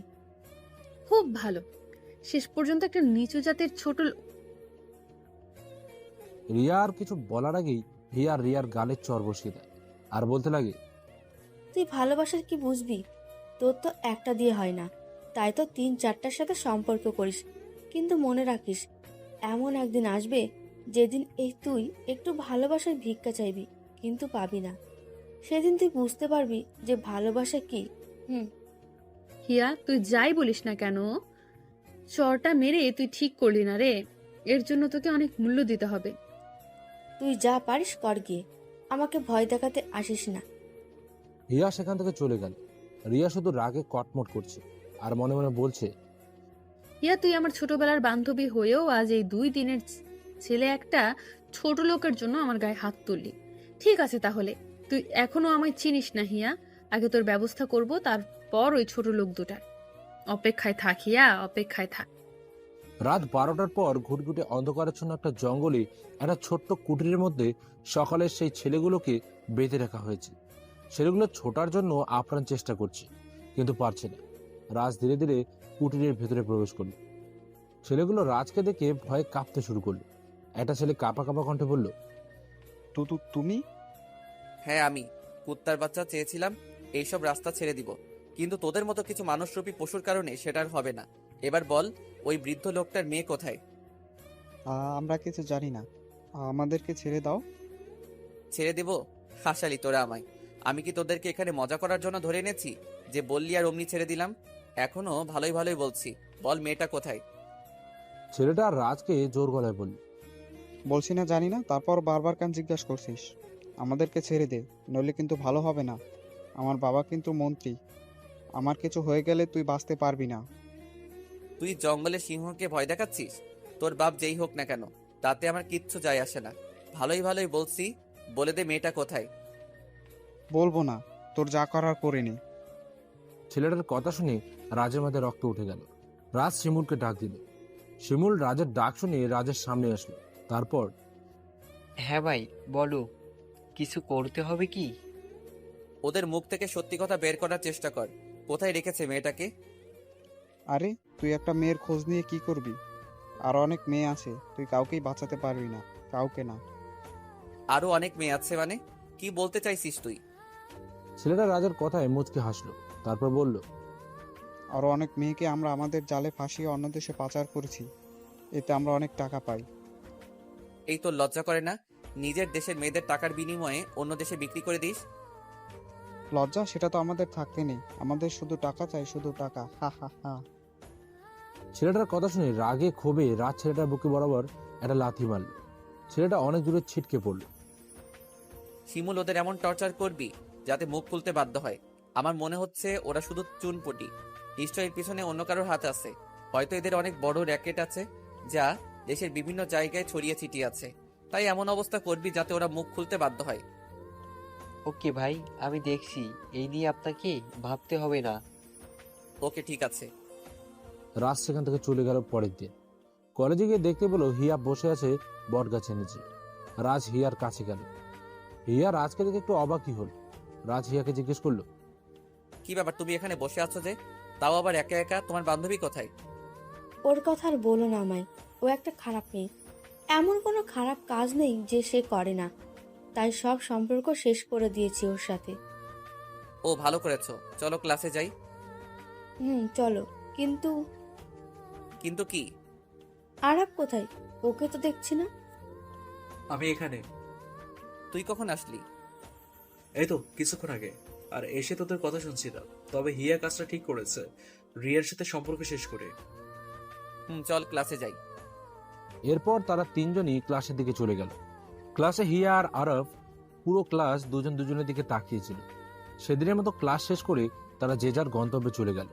খুব ভালো। শেষ পর্যন্ত একটা নিচু জাতের ছোট রিয়া আর কিছু বলার আগেই হিয়া রিয়ার গালে চর বসিয়ে দেয় আর বলতে লাগে, তুই ভালোবাসার কি বুঝবি? তোর তো একটা দিয়ে হয় না, তাই তো 3-4টার সাথে সম্পর্ক করিস। কিন্তু মনে রাখিস, এমন একদিন আসবে যেদিন এই তুই একটু ভালোবাসার ভিক্ষা চাইবি, কিন্তু পাবি না। সেদিন তুই বুঝতে পারবি যে ভালোবাসা কি। হিয়া, তুই যাই বলিস না কেন, চরটা মেরে তুই ঠিক করলি না রে। এর জন্য তোকে অনেক মূল্য দিতে হবে। তুই যা পারিস কর গিয়ে, আমাকে ভয় দেখাতে আসিস না। হিয়া সেখান থেকে চলে গেল। রিয়া শুধু রাগে কটমট করছে আর মনে মনে বলছে, হিয়া, তুই আমার ছোটবেলার বান্ধবী হয়েও আজ এই 2 দিনের ছেলে একটা ছোট লোকের জন্য আমার গায়ে হাত তুললি। ঠিক আছে, তাহলে তুই এখনো আমায় চিনিস না হিয়া। আগে তোর ব্যবস্থা করব, তারপর ওই ছোট লোক দুটার। অপেক্ষায় থাক হিয়া, অপেক্ষায় থাক। রাত 12টার পর ঘুটঘুটে অন্ধকারাচ্ছন্ন একটা জঙ্গলে একটা ছোট্ট কুটিরের মধ্যে সকালের সেই ছেলেগুলোকে বেঁধে রাখা হয়েছে। ছেলেগুলো ছোটার জন্য আপ্রাণ চেষ্টা করছে, কিন্তু পারছে না। রাজ ধীরে ধীরে কুটিরের ভেতরে প্রবেশ করলো। ছেলেগুলো রাজকে দেখে ভয়ে কাঁপতে শুরু করলো। একটা ছেলে কাঁপা কাঁপা কণ্ঠে বলল, তুমি? হ্যাঁ, আমি কুত্তার বাচ্চা চেয়েছিলাম এইসব রাস্তা ছেড়ে দিব, কিন্তু তোদের মতো কিছু মানুষরূপী পশুর কারণে সেটা আর হবে না। এবার বল, ওই বৃদ্ধ লোকটার মেয়ে কোথায়? আমরা কিছু জানি না, আমাদেরকে ছেড়ে দাও। ছেড়ে দেব? হাসালি তোরা আমায়। আমি কি তোদেরকে এখানে মজা করার জন্য ধরে এনেছি যে বললি আর অমনি ছেড়ে দিলাম? এখনো ভালোই ভালোই বলছি, বল মেয়েটা কোথায়? ছেলেটা আর রাজকে জোর গলায় বলল, বলছি না জানি না, তারপর বারবার কেন জিজ্ঞাসা করছিস? আমাদেরকে ছেড়ে দে, নইলে কিন্তু ভালো হবে না। আমার বাবা কিন্তু মন্ত্রী, আমার কিছু হয়ে গেলে তুই বাঁচতে পারবি না। তুই জঙ্গলে সিংহকে ভয় দেখাচ্ছিস? তোর বাপ যেই হোক না কেন, তাতে আমার কিচ্ছু যায় আসে না। ভালোই ভালোই বলছি, বলে দে মেয়েটা কোথায়। বলবো না, তোর যা করার করে নে। ছেলেটার কথা শুনে রাজের মাঝে রক্ত উঠে গেল। রাজ শিমুলকে ডাক দিল। শিমুল রাজের ডাক শুনে রাজের সামনে আসলো। তারপর, হ্যাঁ ভাই বলো, কিছু করতে হবে কি? ওদের মুখ থেকে সত্যি কথা বের করার চেষ্টা কর। কোথায় রেখেছে মেয়েটাকে? আরে, তুই একটা মেয়ের খোঁজ নিয়ে কি করবি? আর অনেক মেয়ে আছে, তুই কাউকেই বাঁচাতে পারবি না, কাউকে না। আরো অনেক মেয়ে আছে মানে? কি বলতে চাইছিস তুই? ছেলেটা রাজের কথায় মুচকে হাসলো। তারপর বলল, আরো অনেক মেয়েকে আমরা আমাদের জালে ফাঁসিয়ে অন্য দেশে পাচার করেছি, এতে আমরা অনেক টাকা পাই। এই তোর লজ্জা করে না? নিজের দেশের মেয়েদের টাকার বিনিময়ে অন্য দেশে বিক্রি করে দিস। লজ্জা? সেটা তো আমাদের থাকতে নেই, আমাদের শুধু টাকা চাই, শুধু টাকা। হা হা হা। ছেলেটার কথা শুনে রাগে ক্ষোভে রাজ ছেলেটার বুকে বরাবর একটা লাথি মারল। ছেলেটা অনেক দূরে ছিটকে পড়ল। শিমুল, ওদের এমন টর্চার করবি যাতে মুখ খুলতে বাধ্য হয়? আমার মনে হচ্ছে ওরা শুধু চুনপটি। নিশ্চয় এর পিছনে অন্য কারোর হাত আছে। হয়তো এদের অনেক বড় র্যাকেট আছে যা দেশের বিভিন্ন জায়গায় ছড়িয়ে ছিটিয়ে আছে। তাই এমন অবস্থা করবি যাতে ওরা মুখ খুলতে বাধ্য হয়। ওকে ভাই, আমি দেখছি, এই নিয়ে আপনাকে ভাবতে হবে না। ওকে, ঠিক আছে। রাজ সেখান থেকে চলে গেল পরের দিন। কলেজে গিয়ে দেখতে পেল হিয়া বসে আছে বট গাছের নিচে। রাজ হিয়ার কাছে গেল। হিয়া রাজকে দেখে একটু অবাকই হল। রাজ হিয়াকে জিজ্ঞেস করলো, কি ব্যাপার, তুমি এখানে বসে আছো যে? তাও আবার একা একা? তোমার বান্ধবী কোথায়? ওর কথা আর বলো না আমায়, ও একটা খারাপ মেয়ে। এমন কোনো খারাপ কাজ নেই যে সে করে না, তাই সব সম্পর্ক শেষ করে দিয়েছি ওর সাথে। ও, ভালো করেছো। চলো ক্লাসে যাই। চলো। কিন্তু কিন্তু কি? আরাব কোথায়? ওকে তো দেখছি না। আমি এখানে। তুই কখন আসলি? এই তো কিছুক্ষণ আগে। আর এসে তোদের কথা শুনছিলাম। তবে হিয়া কাজটা ঠিক করেছে, রিয়ার সাথে সম্পর্ক শেষ করে। চল ক্লাসে যাই। এরপর তারা তিনজনই ক্লাসের দিকে চলে গেল। ক্লাসে হিয়া আর আরব পুরো ক্লাস দুজন দুজনের দিকে তাকিয়েছিল। সেদিনের মতো ক্লাস শেষ করে তারা যে যার গন্তব্যে চলে গেল।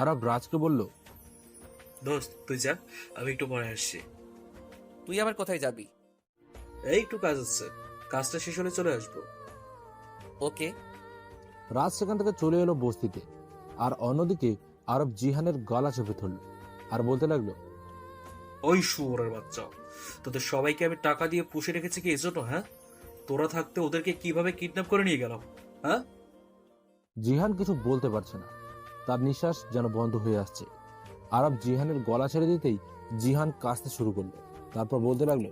আরব রাজকে বলল, দোস্ত তুই যা, আমি একটু পরে আসছি। তুই আবার কোথায় যাবি? এই একটু কাজ আছে, কাজটা শেষ হলে চলে আসবো। ওকে। রাজ সেখান থেকে চলে এলো বস্তিতে। আর অন্যদিকে আরব জিহানের গলা চেপে ধরল আর বলতে লাগলো, ওই শুয়োরের বাচ্চা, তোদের সবাইকে আমি টাকা দিয়ে পুষে রেখেছি কি এজন্য? হ্যাঁ, তোরা থাকতে ওদেরকে কিভাবে কিডন্যাপ করে নিয়ে গেলাম? হ্যাঁ? জিহান কিছু বলতে পারছে না, তার নিঃশ্বাস যেন বন্ধ হয়ে আসছে। আরব জিহানের গলা ছেড়ে দিতেই জিহান কাঁদতে শুরু করলো। তারপর বলতে লাগলো,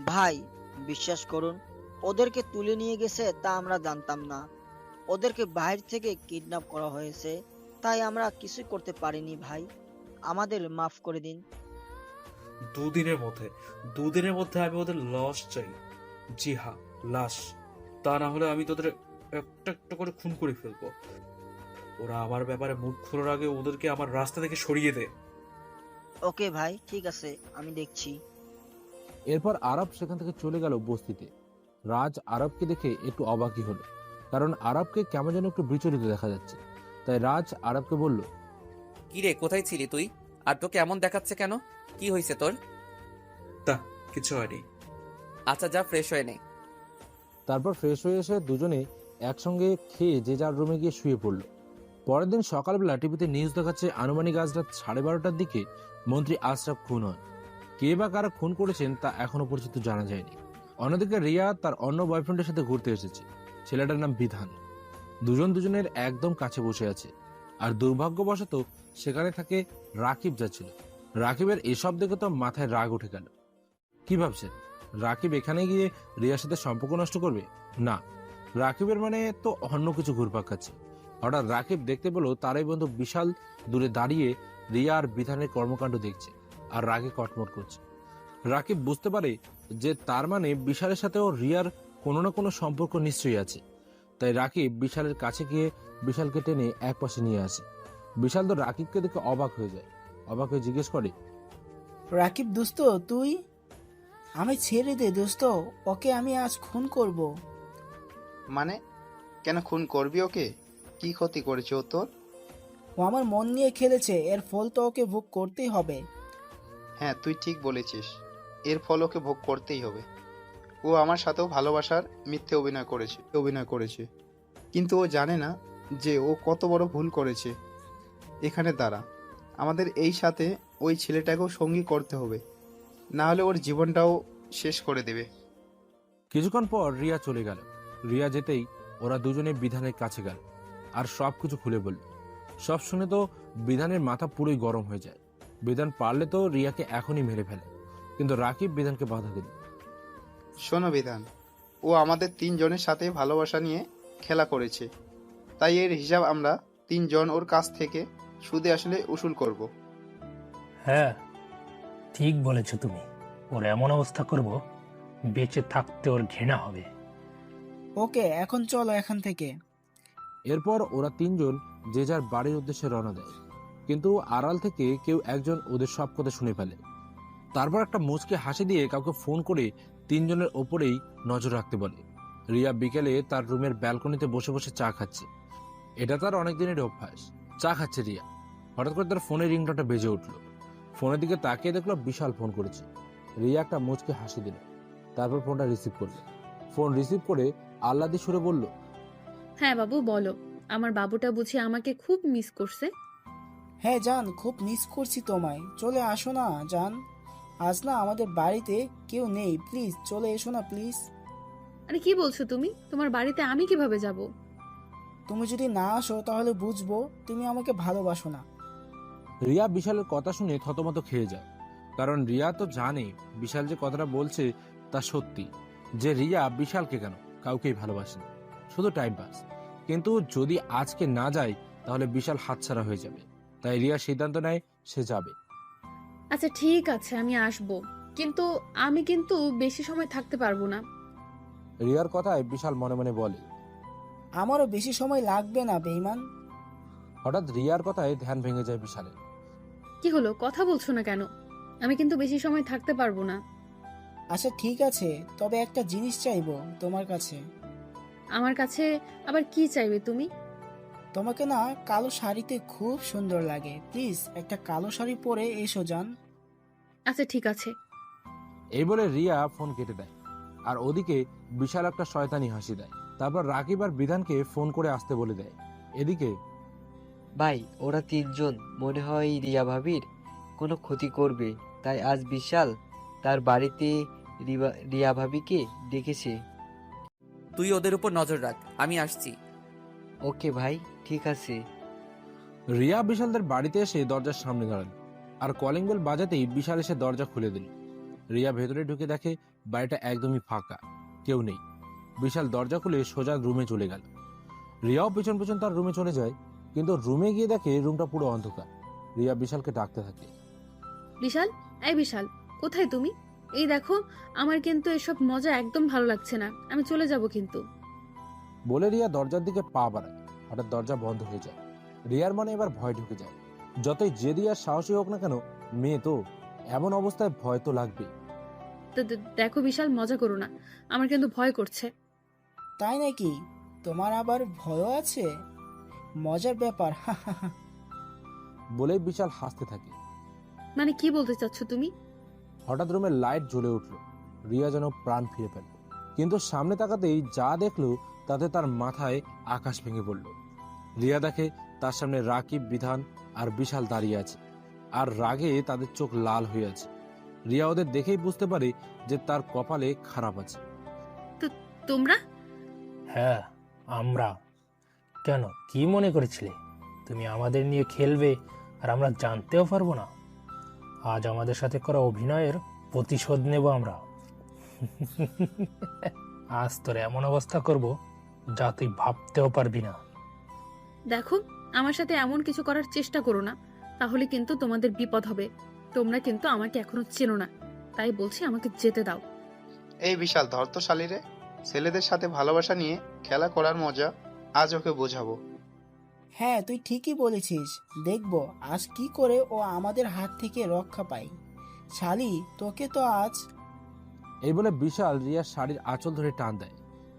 ভাই বিশ্বাস করুন, ওদেরকে তুলে নিয়ে গেছে তা আমরা জানতাম না। ওদেরকে বাইরে থেকে কিডন্যাপ করা হয়েছে, তাই আমরা কিছু করতে পারিনি ভাই। আমাদের মাফ করে দিন। দুদিনের মধ্যে আমি ওদের লাশ চাই। জি হ্যাঁ, লাশ। তা না হলে আমি তোদের একটা একটা করে খুন করে ফেলবো। ওরা আমার ব্যাপারে মুখ খোলার আগে ওদেরকে আমার রাস্তা থেকে সরিয়ে দে। ওকে ভাই, ঠিক আছে, আমি দেখছি। এরপর আরব সেখান থেকে চলে গেল বস্তিতে। রাজ আরবকে দেখে একটু অবাকই হলো, কারণ আরবকে কেমন যেন একটু বিচলিত দেখা যাচ্ছে। তাই রাজ আরবকে বলল, কিরে, কোথায় ছিলি তুই? আর তোকে এমন দেখাচ্ছে কেন? কি হয়েছে তোর? তা কিছু হয়নি। আচ্ছা যা, ফ্রেশ হয়ে নে। তারপর ফ্রেশ হয়ে এসে দুজনে একসঙ্গে খেয়ে যে যার রুমে গিয়ে শুয়ে পড়ল। পরের দিন সকালবেলা টিভিতে নিউজ দেখাচ্ছে আনুমানিক আজ রাত 12:30টার দিকে মন্ত্রী আশরাফ খুন হন। কে বা কারা খুন করেছেন তা এখনো পর্যন্ত জানা যায়নি। অন্যদিকে রিয়া তার অন্য বয়ফ্রেন্ডের সাথে ঘুরতে এসেছে। ছেলেটার নাম বিধান। দুজন দুজনের একদম কাছে বসে আছে। আর দুর্ভাগ্যবশত সেখানে থাকে রাকিব যাচ্ছিল। রাকিবের এসব দেখে তো মাথায় রাগ উঠে গেল। কি ভাবছেন, রাকিব এখানে গিয়ে রিয়ার সাথে সম্পর্ক নষ্ট করবে? না, রাকিবের মানে তো অন্য কিছু ঘুরপাক খাচ্ছে। হঠাৎ রাকিব দেখতে পেল তারই বন্ধু বিশাল দূরে দাঁড়িয়ে রিয়া আর বিধানের কর্মকাণ্ড দেখছে আর রাগে কটমট করছে। রাকিব বুঝতে পারে যে তার মানে বিশালের সাথেও রিয়ার কোনো না কোনো সম্পর্ক নিশ্চয়ই আছে। তাই রাকিব বিশালের কাছে গিয়ে বিশালকে টেনে এক পাশে নিয়ে আসে। বিশাল তো রাকিবকে দেখে অবাক হয়ে যায়। অবাক হয়ে জিজ্ঞেস করে, রাকিব দোস্ত তুই? আমি ছেড়ে দে দোস্ত, ওকে আমি আজ খুন করব। মানে কেন খুন করবি ওকে? কি ক্ষতি করেছে ও তোর? ও আমার মন নিয়ে খেলেছে, এর ফল তো ওকে ভোগ করতেই হবে। হ্যাঁ, তুই ঠিক বলেছিস, এর ফল ওকে ভোগ করতেই হবে। ও আমার সাথেও ভালোবাসার মিথ্যে অভিনয় করেছে, কিন্তু ও জানে না যে ও কত বড় ভুল করেছে। এখানে দাঁড়া, আমাদের এই সাথে ওই ছেলেটাকেও সঙ্গী করতে হবে, না হলে ওর জীবনটাও শেষ করে দেবে। কিছুক্ষণ পর রিয়া চলে গেল। রিয়া যেতেই ওরা দুজনে বিধানের কাছে গেল আর সবকিছু খুলে বলল। সব শুনে তো বিধানের মাথা পুরোই গরম হয়ে যায়। বিধান পারলে তো রিয়াকে এখনই মেরে ফেলে, কিন্তু রাকিব বিধানকে বাধা দিল। শোনো বিধান, ও আমাদের তিনজনের সাথে ভালোবাসা নিয়ে খেলা করেছে, তাই এর হিসাব আমরা তিনজন ওর কাছ থেকে সুদে আসলে উসুল করব। হ্যাঁ ঠিক বলেছ তুমি, ওর এমন অবস্থা করব বেঁচে থাকতে ওর ঘৃণা হবে। ওকে এখন চলো এখান থেকে। এরপর ওরা তিনজন যে যার বাড়ির উদ্দেশ্যে রওনা দেয়, কিন্তু আড়াল থেকে কেউ একজন ওদের সব কথা শুনে ফেলে। তারপর একটা মুচকে হাসি দিয়ে কাউকে ফোন করে তিনজনের ওপরেই নজর রাখতে বলে। রিয়া বিকেলে তার রুমের ব্যালকনিতে বসে বসে চা খাচ্ছে। এটা তার অনেক দিনের অভ্যাস। চা খাচ্ছে রিয়া। হঠাৎ করে তার ফোনের রিংটোনটা বেজে উঠল। ফোনের দিকে তাকিয়ে দেখলো বিশাল ফোন করেছে। রিয়া একটা মুচকে হাসি দিল, তারপর ফোনটা রিসিভ করলো। ফোন রিসিভ করে আহ্লাদি সুরে বলল, হ্যাঁ বাবু বলো, আমার বাবুটা বুঝি আমাকে খুব মিস করছে? হ্যাঁ জান, খুব মিস করছি তোমায়। চলে আসো না জান, আজ না আমাদের বাড়িতে কেউ নেই, প্লিজ চলে এসো না প্লিজ। আরে কি বলছো তুমি? তোমার বাড়িতে আমি কিভাবে যাব? তুমি যদি না আসো তাহলে বুঝবো তুমি আমাকে ভালোবাসো না। রিয়া বিশালের কথা শুনে থতমত খেয়ে যায়, কারণ রিয়া তো জানে বিশাল যে কথাটা বলছে তা সত্যি, যে রিয়া বিশালকে কেন কাউকেই ভালোবাসে না, শুধু টাইম পাস। কিন্তু যদি আজকে না যায় তাহলে বিশাল হাতছাড়া হয়ে যাবে। তাই রিয়া সিদ্ধান্ত নেয় সে যাবে। আচ্ছা ঠিক আছে, আমি আসবো, কিন্তু আমি বেশি সময় থাকতে পারবো না। রিয়ার কথায় বিশাল মনে মনে বলে, আমারও বেশি সময় লাগবে না বেঈমান। হঠাৎ রিয়ার কথায় ধ্যান ভেঙে যায় বিশালের। কি হলো, কথা বলছো না কেন? আমি কিন্তু বেশি সময় থাকতে পারবো না। আচ্ছা ঠিক আছে, তবে একটা জিনিস চাইবো তোমার কাছে। আমার কাছে আবার কি চাইবে তুমি? তোমাকে না কালো শাড়িতে খুব সুন্দর লাগে, প্লিজ একটা কালো শাড়ি পরে এসো জান। আচ্ছা ঠিক আছে। এই বলে রিয়া ফোন কেটে দেয়, আর ওদিকে বিশাল একটা শয়তানি হাসি দেয়। তারপর রাকিব আর বিধানকে ফোন করে আসতে বলে দেয়। এদিকে ভাই, ওরা তিনজন মনে হয় রিয়া ভাবির কোনো ক্ষতি করবে, তাই আজ বিশাল তার বাড়িতে রিয়া ভাবিকে ডেকেছে। তুই ওদের উপর নজর রাখ, আমি আসছি। ওকে ভাই, ঠিক আছে। রিয়া বিশালদের বাড়িতে এসে দরজার সামনে দাঁড়াল, আর কলিং বেল বাজাতেই বিশাল এসে দরজা খুলে দিল। রিয়া ভেতরে ঢুকে দেখে বাড়িটা একদমই ফাঁকা, কেউ নেই। বিশাল দরজা খুলে সোজা রুমে চলে গেল। রিয়াও পেছন পেছন তার রুমে চলে যায়, কিন্তু রুমে গিয়ে দেখে রুমটা পুরো অন্ধকার। রিয়া বিশালকে ডাকতে থাকে, বিশাল, এই বিশাল, কোথায় তুমি? এই দেখো, আমার কিন্তু এসব মজা একদম ভালো লাগছে না, আমি চলে যাব কিন্তু। বলে রিয়া দরজার দিকে পা বাড়ায়। হঠাৎ দরজা বন্ধ হয়ে যায়। রিয়ার মনে এবার ভয় ঢুকে যায়। যতই জেদি আর সাহসী হোক না কেন, মেয়ে তো, এমন অবস্থায় ভয় তো লাগবে। দেখো বিশাল, মজা করো না, আমার কিন্তু ভয় করছে। তাই নাকি? তোমার আবার ভয় আছে? মজার ব্যাপার। বলে বিশাল হাসতে থাকে। মানে কি বলতে চাচ্ছ তুমি? হঠাৎ রুমের লাইট জ্বলে উঠল। রিয়া যেন প্রাণ ফিরে পেল, কিন্তু সামনে তাকাতেই যা দেখলো তাতে তার মাথায় আকাশ ভেঙে পড়ল। রিয়া দেখে তার সামনে রাকিব, বিধান আর বিশাল দাঁড়িয়ে আছে, আর রাগে তাদের চোখ লাল হয়ে আছে। রিয়া ওদের দেখেই বুঝতে পারে যে তার কপালে খারাপ আছে। তোমরা? হ্যাঁ, আমরা। কেন, কি মনে করেছিলে তুমি আমাদের নিয়ে খেলবে আর আমরা জানতেও পারবো না? আজ আমাদের সাথে করা অভিনয়ের প্রতিশোধ নেব আমরা। আজ তোর এমন অবস্থা করব যা তুই ভাবতেও পারবি না। দেখো, আমার সাথে এমন কিছু করার চেষ্টা করো না, তাহলে কিন্তু তোমাদের বিপদ হবে। তোমরা কিন্তু আমাকে এখনো চেনো না, তাই বলছি আমাকে যেতে দাও। এই বিশাল, ধর তো শালিরে। ছেলেদের সাথে ভালোবাসা নিয়ে খেলা করার মজা আজ ওকে বোঝাবো। হ্যাঁ তুই ঠিকই বলেছিস, দেখবো আজ কি করে ও আমাদের হাত থেকে রক্ষা পায়। শালি, তোকে তো আজ। এই বলে বিশাল রিয়ার শাড়ির আঁচল ধরে টান দেয়।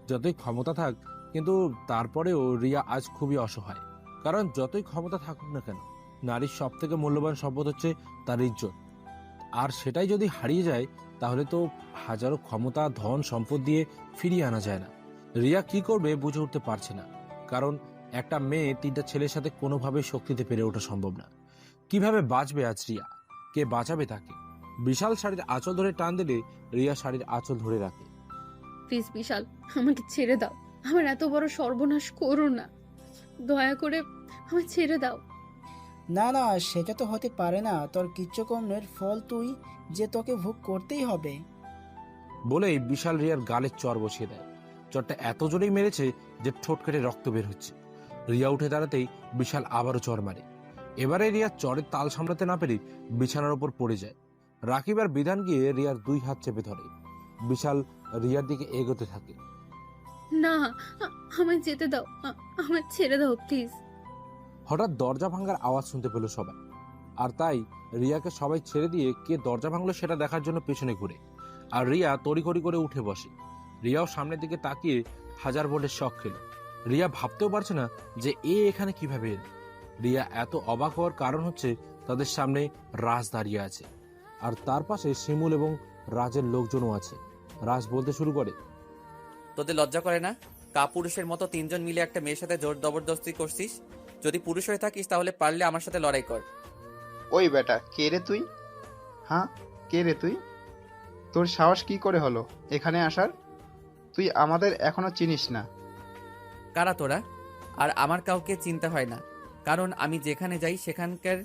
যতই ক্ষমতা থাক, কিন্তু তারপরেও রিয়া আজ খুবই অসহায়। কারণ যতই ক্ষমতা থাকুক না কেন, নারীর সব থেকে মূল্যবান সম্পদ হচ্ছে তার ইজ্জত। আর সেটাই যদি হারিয়ে যায় তাহলে তো হাজারো ক্ষমতা, ধন, সম্পদ দিয়ে ফিরিয়ে আনা যায় না। রিয়া কি করবে বুঝে উঠতে পারছে না, কারণ একটা মেয়ে তিনটা ছেলের সাথে কোনোভাবে শক্তিতে পেরে ওঠা সম্ভব না। কিভাবে বাঁচবে আজ রিয়া? কে বাঁচাবে তাকে? বিশাল শাড়ির আঁচল ধরে টান দিলে রিয়া শাড়ির আঁচল ধরে রাখে। প্লিজ বিশাল, আমাকে ছেড়ে দাও, আমার এত বড় সর্বনাশ করো না, দয়া করে আমায় ছেড়ে দাও। না না, সেটা তো হতে পারে না, তোর কৃচ্ছকর্মের ফল তুই যে তোকে ভোগ করতেই হবে। বলেই বিশাল রিয়ার গালে চর বসিয়ে দেয়। চরটা এত জোরেই মেরেছে যে ঠোঁট কেটে রক্ত বের হচ্ছে। রিয়া উঠে দাঁড়াতেই বিশাল আবারও চর মারে। এবারে রিয়া চরের তাল সামলাতে না পেরে বিছানার ওপর পড়ে যায়। রাকিব আর বিধান গিয়ে রিয়ার দুই হাত চেপে ধরে। বিশাল রিয়ার দিকে এগোতে থাকে। না, আমায় যেতে দাও, আমায় ছেড়ে দাও প্লিজ। হঠাৎ দরজা ভাঙার আওয়াজ শুনতে পেল সবাই, আর তাই রিয়াকে সবাই ছেড়ে দিয়ে কে দরজা ভাঙলো সেটা দেখার জন্য পেছনে ঘুরে। আর রিয়া তড়িঘড়ি করে উঠে বসে। রিয়াও সামনের দিকে তাকিয়ে হাজার ভোল্টের শক খেল। রিয়া ভাবতেও পারছে না যে এখানে কিভাবে এলো। রিয়া এত অবাক হওয়ার কারণ হচ্ছে তাদের সামনে রাজ দাঁড়িয়ে আছে, আর তার পাশে শিমুল এবং রাজের লোকজনও আছে। রাজ বলতে শুরু করে, তোদের লজ্জা করে না? কাপুরুষের মতো তিনজন মিলে একটা মেয়ের সাথে জোর জবরদস্তি করছিস। যদি পুরুষ হয়ে থাকিস তাহলে পারলে আমার সাথে লড়াই কর। ওই বেটা, কে রে তুই? হ্যাঁ, কে রে তুই? তোর সাহস কি করে হলো এখানে আসার? তুই আমাদের এখনো চিনিস না। কারা তোরা? আর আমার কাউকে চিনতে হয় না, কারণ আমি যেখানে যাই সেখানকার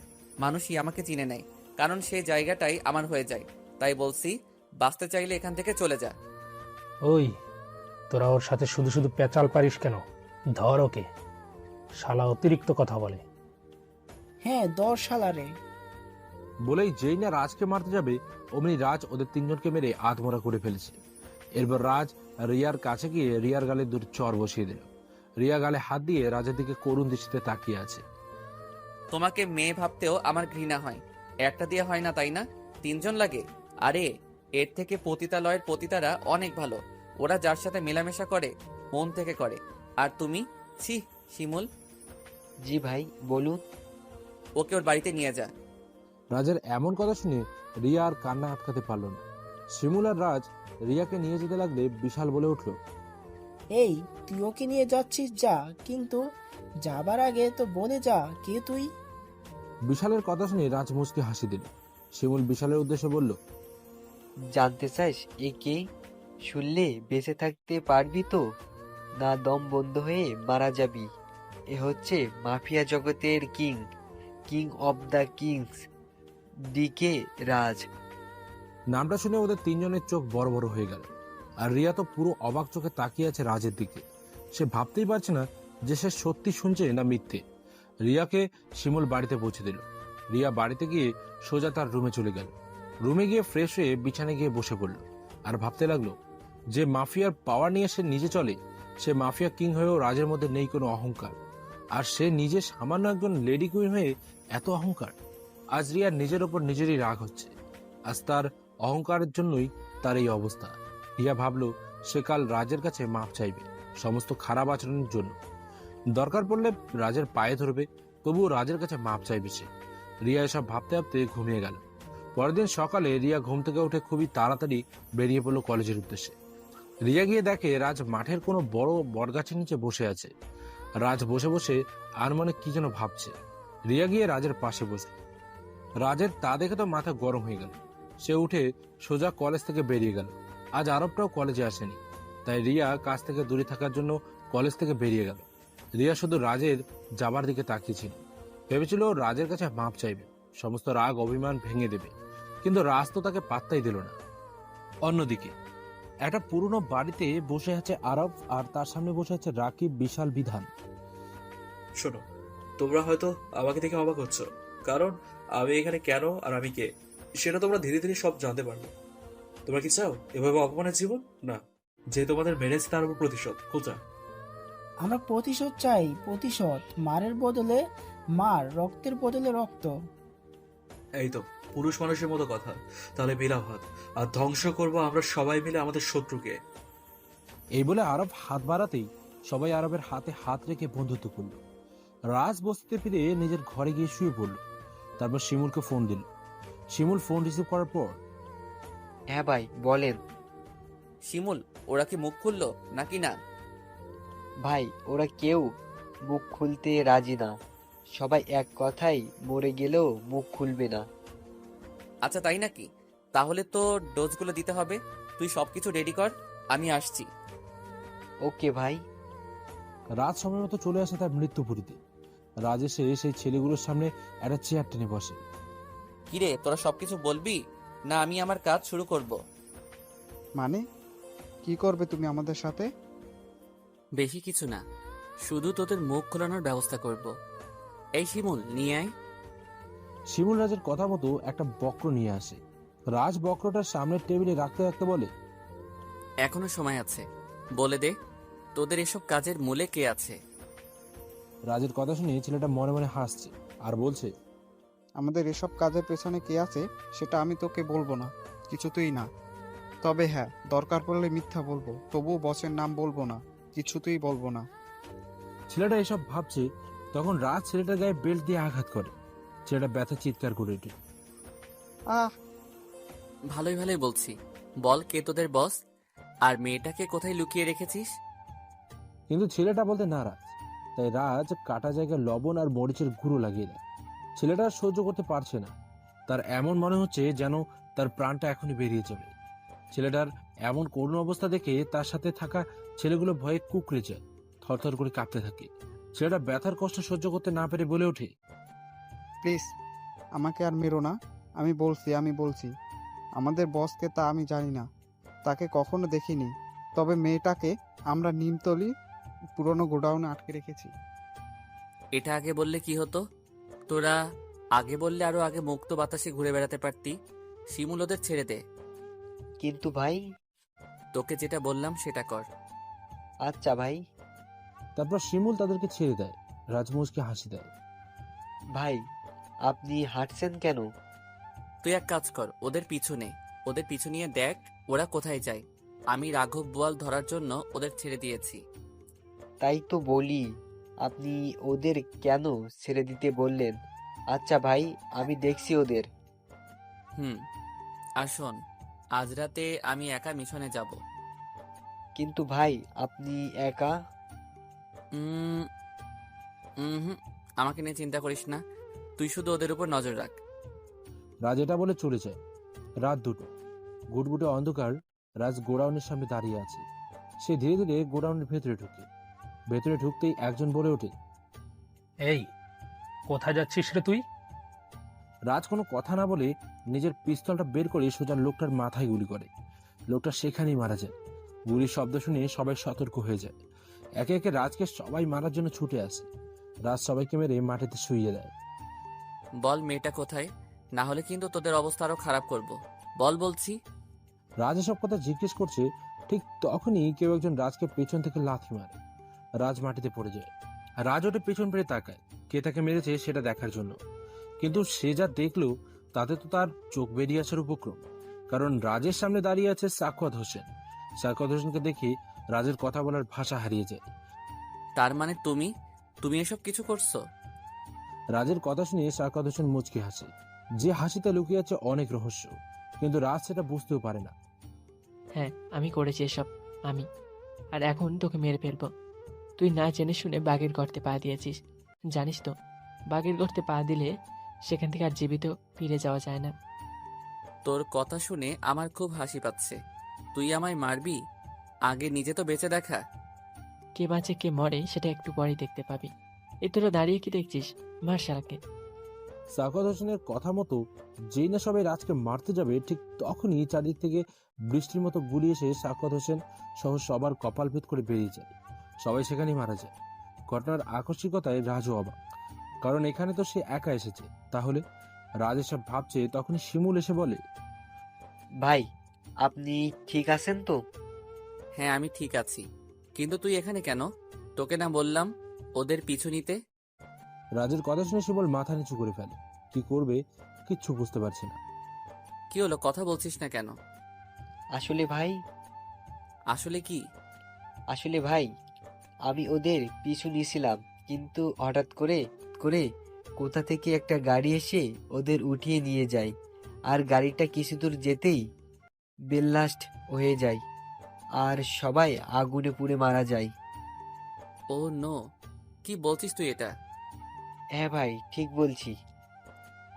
মানুষই আমাকে চিনে নেয়, কারণ সেই জায়গাটাই আমার হয়ে যায়। তাই বলছি, বাঁচতে চাইলে এখান থেকে চলে যা। ওই, তোরা ওর সাথে শুধু শুধু পেঁচাল পারিস কেন? ধর ওকে, শালা অতিরিক্ত কথা বলে। হ্যাঁ, 10 শালারে। বলেই যেই না রাজকে মারতে যাবে অমনি রাজ ওদের তিনজনকে মেরে আধমরা করে ফেলেছে। এরপর রাজ রিয়ার কাছে গিয়ে রিয়ার গালে দুটো চর বসিয়ে দিল। রিয়া গালে হাত দিয়ে রাজের দিকে করুণ দৃষ্টিতে তাকিয়ে আছে। তোমাকে মেয়ে ভাবতেও আমার ঘৃণা হয়। একটা দিয়ে হয় না, তাই না? তিনজন লাগে। আরে, এর থেকে পতিতালয়ের পতিতারা অনেক ভালো। ওরা যার সাথে মেলামেশা করে মন থেকে করে। আর তুমি, ছি শিমুল। জি ভাই, বলুন। ওকে ওর বাড়িতে নিয়ে যা। রাজের এমন কথা শুনে রিয়া আর কান্না আটকাতে পারল না। শিমুল আর রাজ রিয়াকে নিয়ে যেতে লাগলে বিশাল বলে উঠল, এই, তুই ওকে নিয়ে যাচ্ছিস যা, কিন্তু যাবার আগে তো বলে যা কে তুই। বিশালের কথা শুনে রাজ মুচকি হাসি দিল। শিমুল বিশালের উদ্দেশ্যে বলল, জানতে চাস এ কে? শুনলে বেঁচে থাকতে পারবি তো, না দম বন্ধ হয়ে মারা যাবি? এ হচ্ছে মাফিয়া জগতের king, king of the kings, DK Raj. নামটা শুনে ওদের তিনজনের চোখ বড় বড় হয়ে গেল। আর রিয়া তো পুরো অবাক চোখে তাকিয়ে আছে রাজের দিকে। সে ভাবতেই পারছে না যে সে সত্যি শুনছে না মিথ্যে। রিয়াকে শিমুল বাড়িতে পৌঁছে দিল। রিয়া বাড়িতে গিয়ে সোজা তার রুমে চলে গেল। রুমে গিয়ে ফ্রেশ হয়ে বিছানায় গিয়ে বসে পড়ল আর ভাবতে লাগলো, যে মাফিয়ার পাওয়ার নিয়ে সে নিজে চলে, সে মাফিয়া কিং হয়েও রাজের মধ্যে নেই কোনো অহংকার। আর সে নিজে সামান্য একজন লেডি কুইন হয়ে এত অহংকার। আজ রিয়ার নিজের ওপর নিজেরই রাগ হচ্ছে। আজ তার অহংকারের জন্যই তার এই অবস্থা। রিয়া ভাবলো সে কাল রাজের কাছে মাপ চাইবে সমস্ত খারাপ আচরণের জন্য। দরকার পড়লে রাজের পায়ে ধরবে, তবুও রাজের কাছে মাপ চাইবে সে। রিয়া এসব ভাবতে ভাবতে ঘুমিয়ে গেল। পরের দিন সকালে রিয়া ঘুম থেকে উঠে খুবই তাড়াতাড়ি বেরিয়ে পড়লো কলেজের উদ্দেশ্যে। রিয়া গিয়ে দেখে রাজ মাঠের কোনো বড় বটগাছের নিচে বসে আছে। রাজ বসে বসে আর মনে কি যেন ভাবছে। রিয়া গিয়ে রাজের পাশে বসল। রাজের তা দেখে তো মাথা গরম হয়ে গেল। সে উঠে সোজা কলেজ থেকে বেরিয়ে গেল। আজ আরবটাও কলেজে আসেনি, তাই রিয়া কাজ থেকে দূরে থাকার জন্য কলেজ থেকে বেরিয়ে গেল। রিয়া শুধু রাজের যাবার দিকে তাকিয়েছিল। ভেবেছিল রাজের কাছে মাপ চাইবে, সমস্ত রাগ অভিমান ভেঙে দেবে, কিন্তু রাজ তো তাকে পাত্তাই দিল না। অন্যদিকে একটা পুরনো বাড়িতে বসে আছে আরব, আর তার সামনে বসে আছে রাকিব, বিশাল, বিধান। শোনো, তোমরা হয়তো আমাকে দেখে অবাক হচ্ছ, কারণ আমি এখানে কেন আর আমি কে সেটা তোমরা ধীরে ধীরে সব জানতে পারবে। তোমরা কি চাও এভাবে অপমানের জীবন? না, যে তোমাদের মেরেছে তার উপর প্রতিশোধ খোঁজা। আমরা প্রতিশোধ চাই, প্রতিশোধ। মারের বদলে মার, রক্তের বদলে রক্ত। এই তো পুরুষ মানুষের মতো কথা। তাহলে বিলাও হাত, আর ধ্বংস করবো আমরা সবাই মিলে আমাদের শত্রুকে। এই বলে আরব হাত বাড়াতেই সবাই আরবের হাতে হাত রেখে বন্ধুত্ব করল। রাজ বসতে ফিরে নিজের ঘরে গিয়ে শুয়ে পড়ল। তারপর শিমুলকে ফোন দিল। শিমুল ফোন রিসিভ করার পর, হ্যাঁ ভাই, বলেন। শিমুল, ওরা কি মুখ খুললো নাকি না? ভাই, ওরা কেউ মুখ খুলতে রাজি না। সবাই এক কথাই, মরে গেলেও মুখ খুলবে না। আচ্ছা, তাই নাকি? তাহলে তো ডোজগুলো দিতে হবে। তুই সবকিছু রেডি কর, আমি আসছি। ওকে ভাই। রাজ সময় মতো চলে আসে তার মৃত্যুপুরীতে। রাজ এসে সেই ছেলেগুলোর সামনে একটা চেয়ার টেনে বসে। কিরে, তোরা সবকিছু বলবি না আমি আমার কাজ শুরু করব? মানে কি করবে তুমি আমাদের সাথে? বেশি কিছু না, শুধু তোদের মুখ খোলানোর ব্যবস্থা করব। এই শিমুল, নিয়ে আয়। শিমুল রাজের কথা মতো একটা বক্র নিয়ে আসে। রাজ বক্রটার সামনের টেবিলে রাখতে রাখতে বলে, এখনো সময় আছে, বলে দে তোদের এসব কাজের মূলে কে আছে। রাজের কথা শুনে ছেলেটা মনে মনে হাসছে আর বলছে, আমাদের এসব কাজের পেছনে কে আছে সেটা আমি তোকে বলবো না, কিছুতেই না। তবে হ্যাঁ, দরকার পড়লে মিথ্যা বলবো, তবুও বসের নাম বলবো না, কিছুতেই বলবো না। ছেলেটা এসব ভাবছে তখন রাজ ছেলেটার গায়ে বেল্ট দিয়ে আঘাত করে। ছেলেটা ব্যথা চিৎকার করে ওঠে। আহ ভালোই ভালোই বলছি, বল কে তোদের বস আর মেয়েটাকে কোথায় লুকিয়ে রেখেছিস? কিন্তু ছেলেটা বলতে নারাজ, তাই রাজ কাটা জায়গায় লবণ আর মরিচের গুঁড়ো লাগিয়ে দেয়। ছেলেটা আর সহ্য করতে পারছে না, তার এমন মনে হচ্ছে যেন তার প্রাণটা এখনই বেরিয়ে যাবে। ছেলেটার এমন করুণ অবস্থা দেখে তার সাথে থাকা ছেলেগুলো ভয়ে কুঁকড়ে যায়, থরথর করে কাঁপতে থাকে। ছেলেটা ব্যথার কষ্ট সহ্য করতে না পেরে বলে ওঠে, প্লিজ আমাকে আর মেরো না। আমি বলছি আমাদের বসকে তা আমি জানি না, তাকে কখনো দেখিনি। তবে মেয়েটাকে আমরা নিমতলি পুরনো গোডাউনে আটকে রেখেছি। এটা আগে বললে কি হতো? তোরা আগে বললে আরো আগে মুক্ত বাতাসে ঘুরে বেড়াতে পারতি। শিমুল ওদের ছেড়ে দে। কিন্তু ভাই। তোকে যেটা বললাম সেটা কর। আচ্ছা ভাই। তারপর শিমুল তাদেরকে ছেড়ে দেয়। রাজমুসকে হাসি দেয়। ভাই আপনি হাঁটছেন কেন? তুই এক কাজ কর, ওদের পিছু নে, ওদের পিছু নিয়ে দেখ ওরা কোথায় যায়। আমি রাঘব বোয়াল ধরার জন্য ওদের ছেড়ে দিয়েছি। তাই তো বলি, আপনি ওদের কেন ছেড়ে দিতে বললেন? আচ্ছা ভাই, আমি দেখছি ওদের। আর শোন, আজ রাতে আমি একা মিশনে যাব। কিন্তু ভাই আপনি একা? আমাকে নিয়ে চিন্তা করিস না, তুই শুধু ওদের উপর নজর রাখ। রাজ এটা বলে চলে যায়। রাত 2টো, গুটগুটে অন্ধকার। রাজ গোডাউনের সামনে দাঁড়িয়ে আছে। সে ধীরে ধীরে গোডাউনের ভেতরে ঢুকে। ভেতরে ঢুকতেই একজন বলে ওঠে, এই কোথায় যাচ্ছিস রে তুই? রাজ কোনো কথা না বলে নিজের পিস্তলটা বের করে সোজা লোকটার মাথায় গুলি করে। লোকটা সেখানেই মারা যায়। গুলির শব্দ শুনে সবাই সতর্ক হয়ে যায়। একে একে রাজকে সবাই মারার জন্য ছুটে আসে। রাজ সবাইকে মেরে মাটিতে শুইয়ে দেয়। বল মেয়েটা কোথায়, না হলে কিন্তু তোদের অবস্থা আরো খারাপ করব। বল বলছি। রাজ এসব কথা জিজ্ঞেস করছে, ঠিক তখনই কেউ একজন রাজকে পেছন থেকে লাথি মারে। রাজ মাটিতে পড়ে যায়। রাজ ওটা পেছন ফিরে তাকায়, কে তাকে মেরেছে সেটা দেখার জন্য। কিন্তু সে যা দেখলো তাতে তো তার চোখ বেরিয়ে আসার উপক্রম। কারণ রাজের সামনে দাঁড়িয়ে আছে সাখাওয়াত হোসেন। সাখাওয়াত হোসেনকে দেখে রাজের কথা বলার ভাষা হারিয়ে যায়। তার মানে তুমি এসব কিছু করছো? রাজের কথা শুনে সাখাওয়াত হোসেন মুচকি হাসে। যে হাসিতে লুকিয়ে আছে অনেক রহস্য, কিন্তু রাজ সেটা বুঝতেও পারে না। হ্যাঁ, আমি করেছি এসব, আমি। আর এখন তোকে মেরে ফেলবো। তুই না জেনে শুনে বাঘের গর্তে পা দিয়েছিস। জানিস তো, বাঘের গর্তে পা দিলে সেখান থেকে আর জীবিত ফিরে যাওয়া যায় না। তোর কথা শুনে আমার খুব হাসি পাচ্ছে। তুই আমায় মারবি? আগে নিজে তো বেঁচে দেখা। কে বাঁচে কে মরে সেটা একটু পরেই দেখতে পাবি। এ তোরা দাঁড়িয়ে কি দেখছিস? মার শালাকে। সাখাওয়াত হোসেনের কথা মতো যেই না সবাই রাজকে মারতে যাবে, ঠিক তখনই চারদিক থেকে বৃষ্টির মতো গুলি এসে সাখাওয়াত হোসেন সহ সবার কপাল ভেদ করে বেরিয়ে যায়। সবাই সেখানেই মারা যায়। ঘটনার আকস্মিকতায় রাজও অবাক, কারণ এখানে তো সে একা এসেছে। তাহলে রাজ এসব ভাবছে, তখনই শিমুল এসে বলে, ভাই আপনি ঠিক আছেন তো? হ্যাঁ আমি ঠিক আছি, কিন্তু তুই এখানে কেন? তোকে না বললাম ওদের পিছু নিতে? রাজের কথা শুনে শিমুল মাথা নিচু করে ফেলে। কি করবে কিচ্ছু বুঝতে পারছে না। কি হলো, কথা বলছিস না কেন? আসলে ভাই। আসলে কি? আসলে ভাই, আমি ওদের পিছু নিয়েছিলাম, কিন্তু হঠাৎ করে কোথা থেকে একটা গাড়ি এসে ওদের উঠিয়ে নিয়ে যায়। আর গাড়িটা কিছু দূর যেতেই বেল্লাস্ট হয়ে যায়, আর সবাই আগুনে পুড়ে মারা যায়। ও নো, কি বলছিস তুই এটা? হ্যাঁ ভাই, ঠিক বলছি।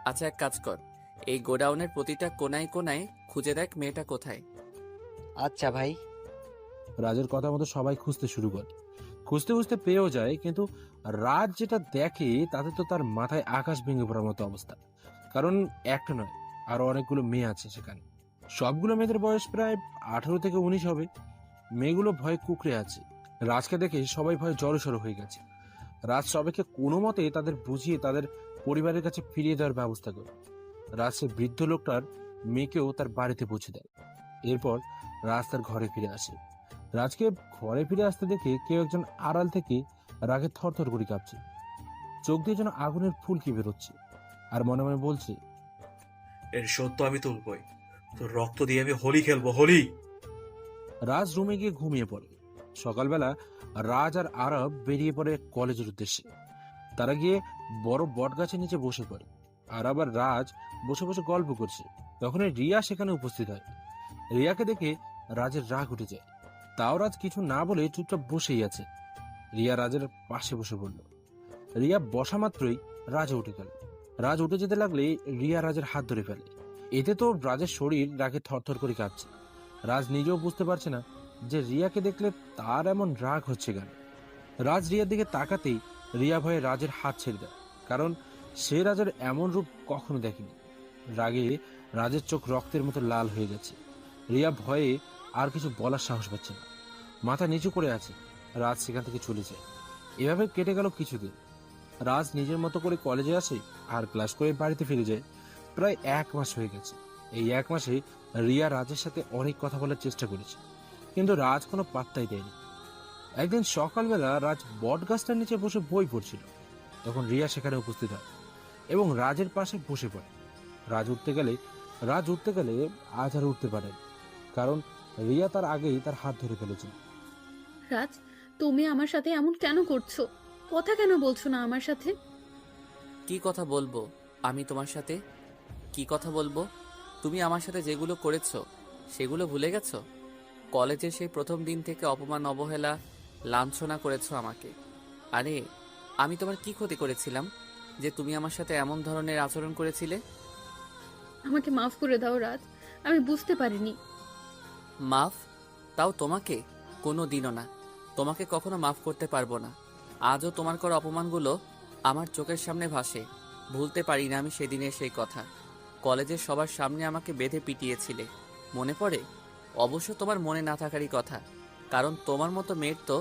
আচ্ছা এক কাজ কর, এই গোডাউনের প্রতিটা কোনায় কোনায় খুঁজে দেখ মেয়েটা কোথায়। আচ্ছা ভাই। রাজের কথা মতো সবাই খুঁজতে শুরু করে। খুঁজতে খুঁজতে পেয়েও যায়, কিন্তু রাজ যেটা দেখে তাতে তো তার মাথায় আকাশ ভেঙে পড়ার মতো অবস্থা। কারণ একটা নয়, আরো অনেকগুলো মেয়ে আছে সেখানে। সবগুলো মেয়েদের বয়স প্রায় 18 থেকে 19 হবে। মেয়েগুলো ভয়ে কুঁকড়ে আছে। রাজকে দেখে সবাই ভয়ে জড়সড় হয়ে গেছে। রাজ সবাইকে কোনো মতে তাদের বুঝিয়ে তাদের পরিবারের কাছে ফিরিয়ে দেওয়ার ব্যবস্থা করে। রাজ সে বৃদ্ধ লোকটার মেয়েকেও তার বাড়িতে পৌঁছে দেয়। এরপর রাজ তার ঘরে ফিরে আসে। রাজকে ঘরে ফিরে আসতে দেখে কেউ একজন আড়াল থেকে রাগে থরথর করে কাঁপছে। চোখ দিয়ে যেন আগুনের ফুলকি বেরোচ্ছে, আর মনে মনে বলছে, এর সত্য আমি তুলবই, তোর রক্ত দিয়ে আমি হোলি খেলবো, হোলি। রাজ রুমে গিয়ে ঘুমিয়ে পড়ে। সকালবেলা রাজ আর আরব বেরিয়ে পড়ে কলেজের উদ্দেশ্যে। তারা গিয়ে বড় বট গাছের নিচে বসে পড়ে। আর আবার রাজ বসে বসে গল্প করছে। তখনই রিয়া সেখানে উপস্থিত হয়। রিয়াকে দেখে রাজের রাগ উঠে যায়। তাও রাজ কিছু না বলে চুপচাপ বসেই আছে। রিয়া রাজের পাশে বসে পড়ল। রিয়া বসা মাত্রই রাজ উঠে গেল। রাজ উঠে যেতে লাগলে রিয়া রাজের হাত ধরে ফেলে। এতে তো রাজের শরীর রাগে থরথর করে কাঁপছে। রাজ নিজেও বুঝতে পারছে না যে রিয়াকে দেখলে তার এমন রাগ হচ্ছে কেন। রাজ রিয়ার দিকে তাকাতেই রিয়া ভয়ে রাজের হাত ছেড়ে দেয়, কারণ সে রাজের এমন রূপ কখনো দেখেনি। রাগে রাজের চোখ রক্তের মতো লাল হয়ে গেছে। রিয়া ভয়ে আর কিছু বলার সাহস পাচ্ছে না, মাথা নিচু করে আছে। রাজ সেখান থেকে চলে যায়। এভাবে কেটে গেল কিছুদিন। রাজ নিজের মতো করে কলেজে আসে আর ক্লাস করে বাড়িতে ফিরে যায়। প্রায় 1 মাস হয়ে গেছে। এই 1 মাসে রিয়া রাজের সাথে অনেক কথা বলার চেষ্টা করেছে, কিন্তু রাজ কোনো পাত্তাই দেয়নি। একদিন সকালবেলা রাজ বট গাছটার নিচে বসে বই পড়ছিল। তখন রিয়া সেখানে উপস্থিত হয় এবং রাজের পাশে বসে পড়ে। রাজ উঠতে গেলে আজ আর উঠতে পারে, কারণ রিয়া তার আগেই তার হাত ধরে ফেলেছিল। রাজ, তুমি আমার সাথে এমন কেন করছো? কথা কেন বলছো না আমার সাথে? কি কথা বলবো আমি তোমার সাথে? কি কথা বলবো? তুমি আমার সাথে যেগুলো করেছো সেগুলো ভুলে গেছো? কলেজের সেই প্রথম দিন থেকে অপমান, অবহেলা, লাঞ্ছনা করেছো আমাকে। আরে আমি তোমার কি ক্ষতি করেছিলাম যে তুমি আমার সাথে এমন ধরনের আচরণ করেছিলে? আমাকে মাফ করে দাও রাজ, আমি বুঝতে পারিনি। মাফ? তাও তোমাকে? কোনো দিনও না, তোমাকে কখনো মাফ করতে পারবো না। আজও তোমার করা অপমানগুলো আমার চোখের সামনে ভাসে। ভুলতে পারি না আমি সেদিনের সেই কথা। কলেজের সবার সামনে আমাকে বেঁধে পিটিয়েছিলে, মনে পড়ে? অবশ্য তোমার মনে না থাকারই কথা, কারণ তোমার মতো মেয়ের তো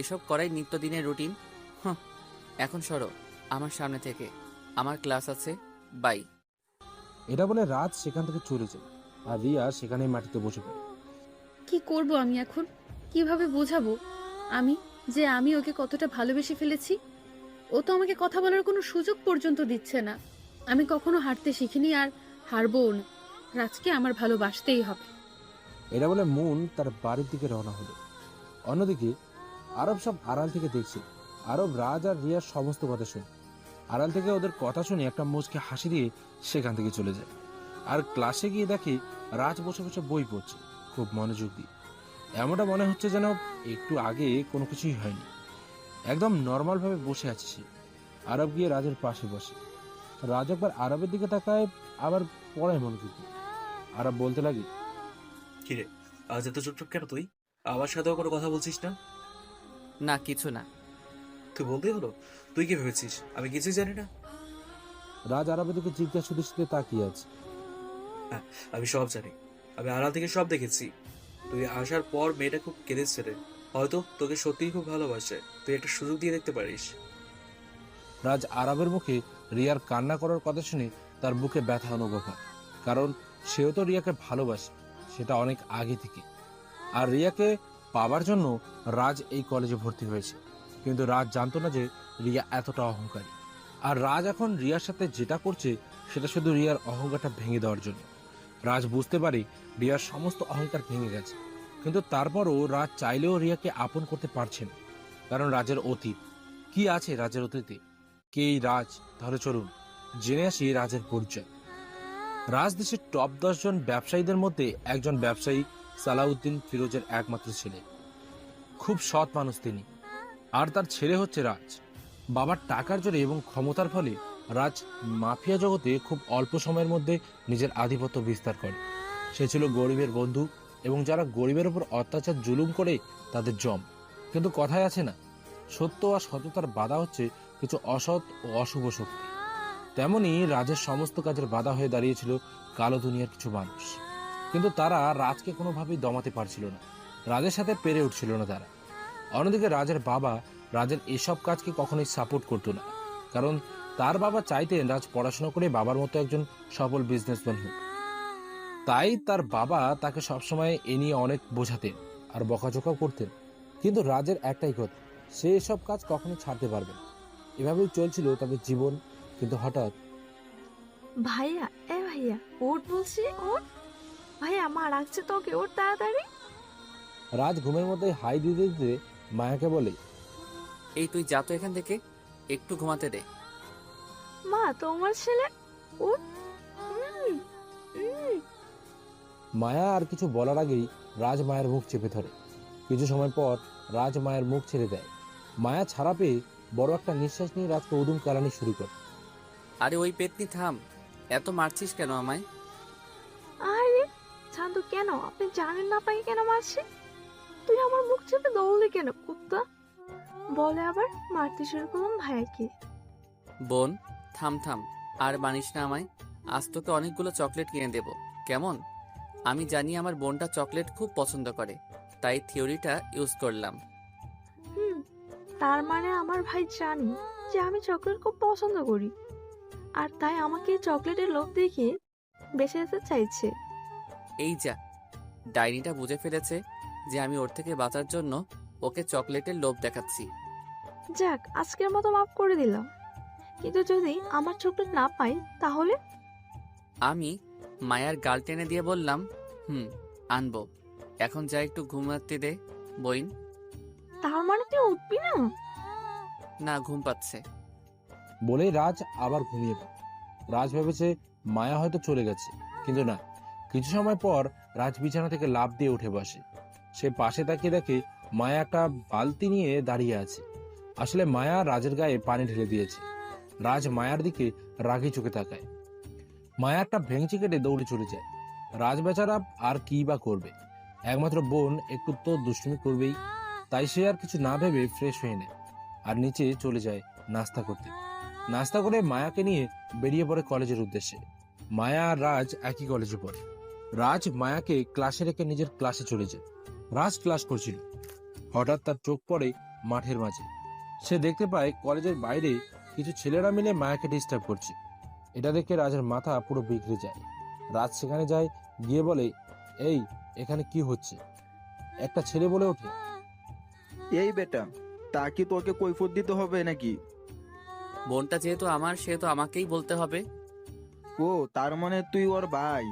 এসব করাই নিত্যদিনের রুটিন। এখন সরো আমার সামনে থেকে, আমার ক্লাস আছে, বাই। এটা বলে রাজ সেখান থেকে চলে যায় আর রিয়া সেখানেই মাটিতে বসে পড়ে। কি করব আমি এখন? কিভাবে বোঝাবো আমি ওকে কতটা ভালোবেসে ফেলেছি? ও তো আমাকে কথা বলার কোনো সুযোগ পর্যন্ত দিচ্ছে না। আমি কখনো হারতে শিখিনি, আর হারবও না। রাজকে আমার ভালোবাসতেই হবে। এটা বলে মুন তার বাড়ির দিকে রওনা হলো। অন্যদিকে আরব সব আড়াল থেকে দেখছে। আরব রাজ আর রিয়ার সমস্ত কথা শুনে। আড়াল থেকে ওদের কথা শুনে একটা মুচকে হাসি দিয়ে সেখান থেকে চলে যায়। আর ক্লাসে গিয়ে দেখে রাজ বসে বসে বই পড়ছে, খুব মনোযোগ দিয়ে। এমনটা মনে হচ্ছে যেন একটু আগে কোনো কিছুই হয়নি, একদম নর্মাল ভাবে বসে আছে সে। আরব গিয়ে রাজের পাশে বসে। রাজ একবার আরবের দিকে তাকায়, আবার পড়ায় মনোযোগ দিয়ে। আরব বলতে লাগে, কিরে আজ এত চুপচাপ কেন তুই? আমার সাথেও কোনো কথা বলছিস না? না, কিছু না। তুই বলতেই হলো? তুই কি ভেবেছিস আমি কিছুই জানি না? রাজ আরবের দিকে জিজ্ঞাসা দৃষ্টিতে তাকিয়ে আছে। হ্যাঁ, আমি সব জানি। আমি আড়াল থেকে সব দেখেছি। তুই আসার পর মেয়েটা খুব কেঁদেছে রে। হয়তো তোকে সত্যিই খুব ভালোবাসে। তুই একটা সুযোগ দিয়ে দেখতে পারিস। রাজ আরবের মুখে রিয়ার কান্না করার কথা শুনে তার বুকে ব্যথা অনুভব হয়, কারণ সেও তো রিয়াকে ভালোবাসে, সেটা অনেক আগে থেকে। আর রিয়াকে পাবার জন্য রাজ এই কলেজে ভর্তি হয়েছে, কিন্তু রাজ জানতো না যে রিয়া এতটা অহংকারী। আর রাজ এখন রিয়ার সাথে যেটা করছে সেটা শুধু রিয়ার অহংকারটা ভেঙে দেওয়ার জন্য। রাজ বুঝতে পারে রিয়ার সমস্ত অহংকার ভেঙে গেছে, কিন্তু তারপরও রাজ চাইলেও রিয়াকে আপন করতে পারছে না, কারণ রাজের অতীত কি আছে। রাজের অতীতে কে এই রাজ? তাহলে চলুন জেনে আসি রাজের পরিচয়। রাজ দেশের টপ 10 জন ব্যবসায়ীদের মধ্যে একজন ব্যবসায়ী সালাউদ্দিন ফিরোজের একমাত্র ছেলে। খুব সৎ মানুষ তিনি, আর তার ছেলে হচ্ছে রাজ। বাবার টাকার জোরে এবং ক্ষমতার ফলে রাজ মাফিয়া জগতে খুব অল্প সময়ের মধ্যে নিজের আধিপত্য বিস্তার করে। সে ছিল গরিবের বন্ধু এবং যারা গরিবের উপর অত্যাচার জুলুম করে তাদের জম। কিন্তু কথায় আছে না, সত্য আর সততার বাধা হচ্ছে কিছু অসৎ ও অশুভ শক্তি। তেমনি রাজের সমস্ত কাজের বাধা হয়ে দাঁড়িয়েছিল কালো দুনিয়ার কিছু মানুষ, কিন্তু তারা রাজকে কোনোভাবেই দমাতে পারছিল না। রাজের সাথে পেরে উঠছিল না তারা। অন্যদিকে রাজের বাবা রাজের এসব কাজকে কখনোই সাপোর্ট করতো না, কারণ তার বাবা চাইতেন রাজ পড়াশোনা করে বাবার মতো একজন সফল বিজনেসম্যান হোক। তাই তার বাবা তাকে সবসময় এ নিয়ে অনেক বোঝাতেন আর বকাঝকাও করতেন। কিন্তু রাজের একটাই কথা, সে এসব কাজ কখনো ছাড়তে পারবে না। এভাবেই চলছিল তাদের জীবন। কিন্তু হঠাৎ, ভাইয়া, ভাইয়া ওঠ বলছি, ওঠ ভাইয়া, মা রাখছে তোকে, ওঠ তাড়াতাড়ি। রাজ ঘুমের মধ্যে হাই দিতে দিতে মায়াকে বলে, এই তুই যা তো এখান থেকে। একটু ঘুমাতে দে। মা তোমার ছেলে উঠ। উম, উম। মায়া আর কিছু বলার আগেই রাজ মায়ের মুখ চেপে ধরে। কিছু সময় পর রাজ মায়ের মুখ ছেড়ে দেয়। মায়া ছাড়া পেয়ে বড় একটা নিঃশ্বাস নিয়ে রাজকে উদুম কেলানি শুরু করে। আরে ওই পেতনি থাম, এত মারছিস কেন আমায়? আরে শান্ত, কেন আপনি জানেন না আপনাকে কেন মারছে? তুই আমার মুখ চেপে দৌড়লি কেন কুত্তা? বলে আবার মারতে শুরু করলাম ভাইয়াকে। বোন থাম থাম, আর বানিস না আমায়। আজ তোকে অনেকগুলো চকলেট কিনে দেব, কেমন? আমি জানি আমার বোনটা চকলেট খুব পছন্দ করে, তাই থিওরিটা ইউজ করলাম। তার মানে আমার ভাই জানি যে আমি চকলেট খুব পছন্দ করি, আর তাই আমাকে চকলেটের লোভ দেখিয়ে বেঁচে যেতে চাইছে। এই যা, ডাইনিটা বুঝে ফেলেছে যে আমি ওর থেকে বাঁচার জন্য ওকে চকলেটের লোভ দেখাচ্ছি। যাক, আজকের মতো মাফ করে দিলাম, কিন্তু যদি আমার চকলেট না পাই তাহলে? আমি মায়ার গাল টেনে দিয়ে বললাম, আনবো। এখন যা একটু ঘুমাতে দে বইন। তার মানে তুই উঠবি না? না, ঘুম পাচ্ছে। বলেই রাজ আবার ঘুমিয়ে পড়ে। রাজ ভেবেছে মায়া হয়তো চলে গেছে, কিন্তু না। কিছু সময় পর রাজ বিছানা থেকে লাফ দিয়ে উঠে বসে। সে পাশে তাকিয়ে দেখে মায়া একটা বালতি নিয়ে দাঁড়িয়ে আছে। আসলে মায়া রাজের গায়ে পানি ঢেলে দিয়েছে। রাজ মায়ার দিকে রাগি চোখে তাকায়। মায়া একটা ভেঙচি কেটে দৌড়ে চলে যায়। রাজ বেচারা আর কি বা করবে, একমাত্র বোন একটু তো দুষ্টুমি করবেই। তাই সে আর কিছু না ভেবে ফ্রেশ হয়ে নেয় আর নিচে চলে যায় নাস্তা করতে। নাস্তা করে মায়াকে নিয়ে বেরিয়ে পড়ে কলেজের উদ্দেশ্যে। মায়া আর রাজ একই কলেজে পড়ে। রাজ মায়াকে ক্লাসে রেখে নিজের ক্লাসে চলে যায়। রাজ ক্লাস করছিল, হঠাৎ তার চোখ পড়ে মাঠের মাঝে। সে দেখতে পায় কলেজের বাইরে কিছু ছেলেরা মিলে মায়াকে ডিস্টার্ব করছে। এটা দেখে রাজের মাথা পুরো বিগড়ে যায়। রাজ সেখানে যায়, গিয়ে বলে, এই এখানে কি হচ্ছে? একটা ছেলে বলে ওঠে, এই বেটা, তা কি তোকে কৈফিয়ত দিতে হবে নাকি? বোনটা যেহেতু আমার, সেহেতু আমাকেই বলতে হবে। ও, তার মানে তুই ওর ভাই?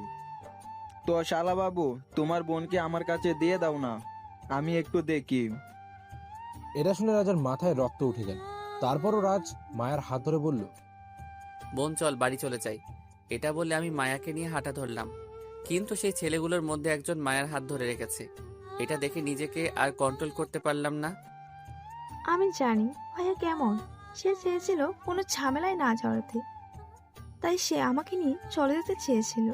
তো শালা বাবু, তোমার বোনকে আমার কাছে দিয়ে দাও না, আমি একটু দেখি। এটা শুনে রাজার মাথায় রক্ত উঠে গেল। তারপরও রাজ মায়ের হাত ধরে বলল, বোন চল বাড়ি চলে যাই। এটা বলে আমি মায়াকে নিয়ে হাঁটা ধরলাম, কিন্তু সেই ছেলেগুলোর মধ্যে একজন মায়ের হাত ধরে রেখেছে। এটা দেখে নিজেকে আর কন্ট্রোল করতে পারলাম না। আমি জানি ভাইয়া কেমন, সে চেয়েছিল কোনো ঝামেলায় না জড়াতে, তাই সে আমাকে নিয়ে চলে যেতে চেয়েছিল।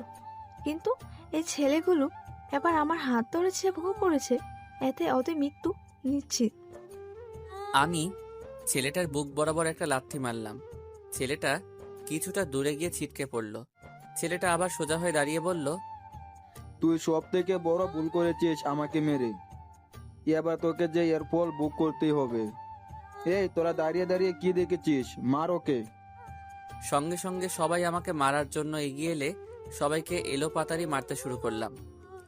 কিন্তু এই ছেলেগুলো এবার আমার হাত ধরেছে, ভুল করেছে, এতে ওদের মৃত্যু নিশ্চিত। আমি ছেলেটার বুক বরাবর একটা লাথি মারলাম। ছেলেটা কিছুটা দূরে গিয়ে ছিটকে পড়ল। ছেলেটা আবার সোজা হয়ে দাঁড়িয়ে বলল, তুই সব থেকে বড় ভুল করেছিস আমাকে মেরে। এবার তোকে যে এর ফল ভোগ করতেই হবে। এই তোরা দাঁড়িয়ে দাঁড়িয়ে কি দেখেছিস, মার ওকে। সঙ্গে সঙ্গে সবাই আমাকে মারার জন্য এগিয়ে এলে সবাইকে এলোপাতাড়ি মারতে শুরু করলাম।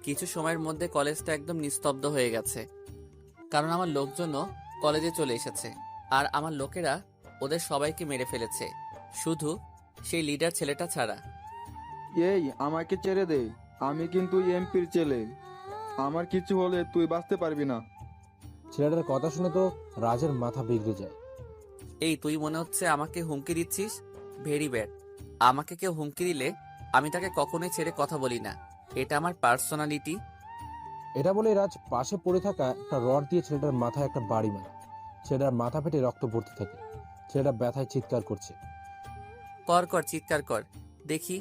কিছু সময়ের মধ্যে কলেজটা একদম নিস্তব্ধ হয়ে গেছে, কারণ আমার লোকজনও কলেজে চলে এসেছে। আর আমার লোকেরা ওদের সবাইকে মেরে ফেলেছে, শুধু সেই লিডার ছেলেটা ছাড়া। এই আমাকে ছেড়ে দে, আমি কিন্তু এমপির ছেলে, আমার কিছু হলে তুই বাঁচতে পারবি না। ছেলেটার কথা শুনে তো রাজের মাথা বিগড়ে যায়। এই তুই মনে হচ্ছে আমাকে হুমকি দিচ্ছিস? Very bad. আমাকে কেউ হুমকি দিলে আমি তাকে কখনোই ছেড়ে কথা বলি না, এটা আমার পার্সোনালিটি। এটা বলে রাজ পাশে পড়ে থাকা একটা রড দিয়ে ছেলেটার মাথায় একটা বাড়ি মারে। ছেলেটার মাথা ফেটে রক্ত পড়তে থাকে। ছেলেটা ব্যথায় চিৎকার করছে। কর কর, চিৎকার কর, দেখি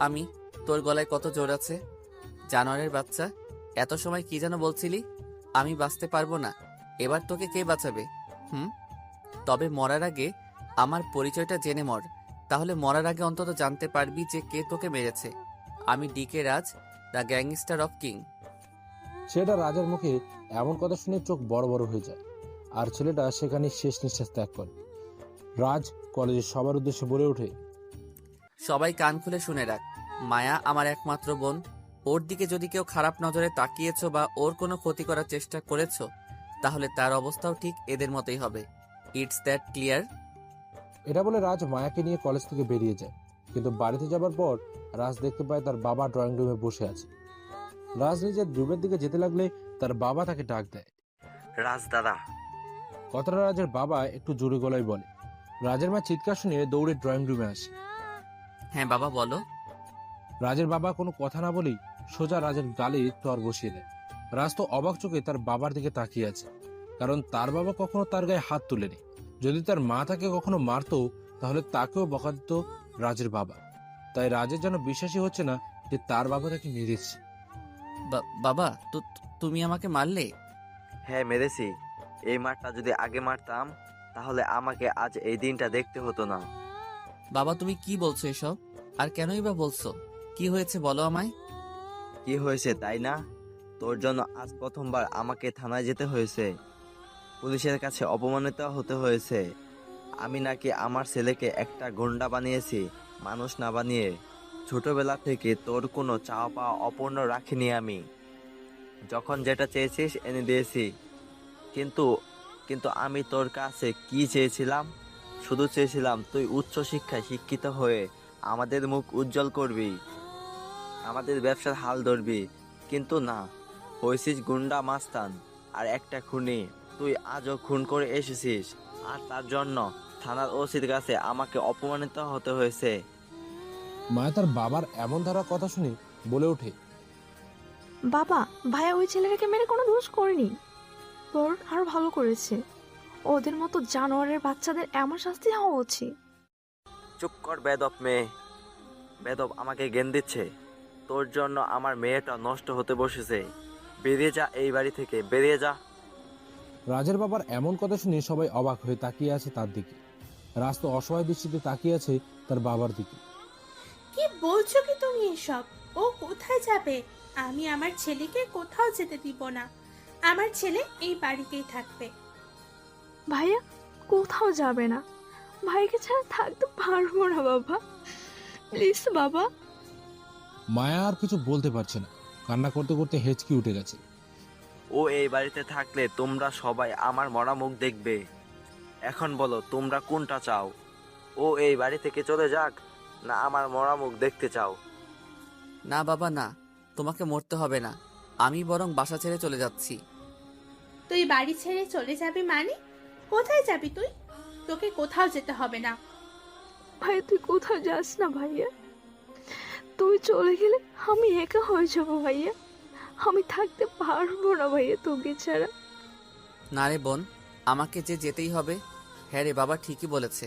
আমি তোর গলায় কত জোর আছে। জানোয়ারের বাচ্চা, এত সময় কি যেন বলছিলি? আমি বাঁচতে পারবো না। এবার তোকে কে বাঁচাবে? তবে মরার আগে আমার পরিচয়টা জেনে মর, তাহলে মরার আগে অন্তত জানতে পারবি যে কে তোকে মেরেছে। আমি DK Raj, the gangster of king. ছেলেটা রাজের মুখে এমন কথা শুনে চোখ বড় বড় হয়ে যায়, আর ছেলেটা সেখানে শেষ নিঃশ্বাস ত্যাগ করে। রাজ কলেজের সবার উদ্দেশ্যে বলে ওঠে, সবাই কান খুলে শুনে রাখ, মায়া আমার একমাত্র বোন। ওর দিকে যদি কেউ খারাপ নজরে তাকিয়েছো বা ওর কোনো ক্ষতি করার চেষ্টা করেছো, তাহলে তার অবস্থাও ঠিক এদের মতোই হবে। It's that clear? এটা বলে রাজ মায়াকে নিয়ে কলেজ থেকে বেরিয়ে যায়। কিন্তু বাড়িতে যাবার পর রাজ দেখতে পায় তার বাবা ড্রয়িং রুমে বসে আছে। রাজ নিজের রুমের দিকে যেতে লাগলে তার বাবা তাকে ডাক দেয়। রাজ দাদা। কথাটা রাজের বাবা একটু জোরে গলায় বলে। রাজের মা চিৎকার শুনে দৌড়ে ড্রয়িং রুমে আসে। হ্যাঁ বাবা বলো। রাজের বাবা কোনো কথা না বলেই সোজা রাজের গালে চর বসিয়ে দেয়। রাজ তো অবাক চোখে তার বাবার দিকে তাকিয়ে আছে, কারণ তার বাবা কখনো তার গায়ে হাত তুলেনি। যদি তার মা তাকে কখনো মারতো তাহলে তাকেও বকা দিত রাজের বাবা। তাই রাজের যেন বিশ্বাসই হচ্ছে না যে তার বাবা তাকে মেরেছে। বাবা তুমি আমাকে মারলে? হ্যাঁ মেরেছি। এই মারটা যদি আগে মারতাম তাহলে আমাকে আজ এই দিনটা দেখতে হতো না। বাবা তুমি কি বলছো এসব? আর কেনই বা বলছো? কি হয়েছে বলো আমায়। কি হয়েছে তাই না? তোর জন্য আজ প্রথমবার আমাকে থানায় যেতে হয়েছে, পুলিশের কাছে অপমানিত হতে হয়েছে। আমি নাকি আমার ছেলেকে একটা গুন্ডা বানিয়েছি, মানুষ না বানিয়ে। ছোটবেলা থেকে তোর কোনো চাওয়া পাওয়া অপূর্ণ রাখিনি আমি। যখন যেটা চেয়েছিস এনে দিয়েছি, কিন্তু কিন্তু আমি তোর কাছে কি চেয়েছিলাম? শুধু চেয়েছিলাম তুই উচ্চ শিক্ষায় শিক্ষিত হয়ে আমাদের মুখ উজ্জ্বল করবি, আমাদের ব্যবসার হাল ধরবি। কিন্তু না, হয়েছিস গুন্ডা মাস্তান আর একটা খুনি। তুই আজও খুন করে এসেছিস, আর তার জন্য থানার ওসির কাছে আমাকে অপমানিত হতে হয়েছে। মায়া তার বাবার এমন ধারা কথা শুনে বলে ওঠে, বাবা ভাইয়া ওই ছেলেটাকে মেরে কোনো দোষ করেনি, বরং আরো ভালো করেছে। ওদের মতো জানোয়ারের বাচ্চাদের এমন শাস্তি হওয়া উচিত। চুপ কর বেদব মেয়ে। বেদব আমাকে জ্ঞান দিচ্ছে। তোর জন্য আমার মেয়েটা নষ্ট হতে বসেছে। বেরিয়ে যা এই বাড়ি থেকে, বেরিয়ে যা। রাজের বাবার এমন কথা শুনে সবাই অবাক হয়ে তাকিয়ে আছে তার দিকে। রাজ তো অসহায় দৃষ্টিতে তাকিয়ে আছে তার বাবার দিকে। কি বলছো কি তুমি এসব? ও কোথায় যাবে? আমি আমার ছেলেকে কোথাও যেতে দিব না। আমার ছেলে এই বাড়িতেই থাকবে। ভাইয়া কোথাও যাবে না, ভাইকে ছাড়া থাকতে পারবো না বাবা, প্লিজ বাবা। মায়া আর কিছু বলতে পারছে না, কান্না করতে করতে হেঁচকি উঠে গেছে। ও এই বাড়িতে থাকলে তোমরা সবাই আমার মরা মুখ দেখবে। এখন বলো তোমরা কোনটা চাও? ও এই বাড়ি থেকে চলে যাক, না আমার মরা মুখ দেখতে চাও? না বাবা না, তোমাকে মরতে হবে না। আমি বরং বাসা ছেড়ে চলে যাচ্ছি। তুই বাড়ি ছেড়ে চলে যাবি মানে? কোথায় যাবি তুই? তোকে কোথাও যেতে হবে না। ভাই তুই কোথাও যাস না ভাইয়া, তুই চলে গেলে আমি একা হয়ে যাবো ভাইয়া, আমি থাকতে পারবো না ভাইয়া তোকে ছাড়া। না রে বোন, আমাকে যে যেতেই হবে। হ্যাঁ রে বাবা ঠিকই বলেছে,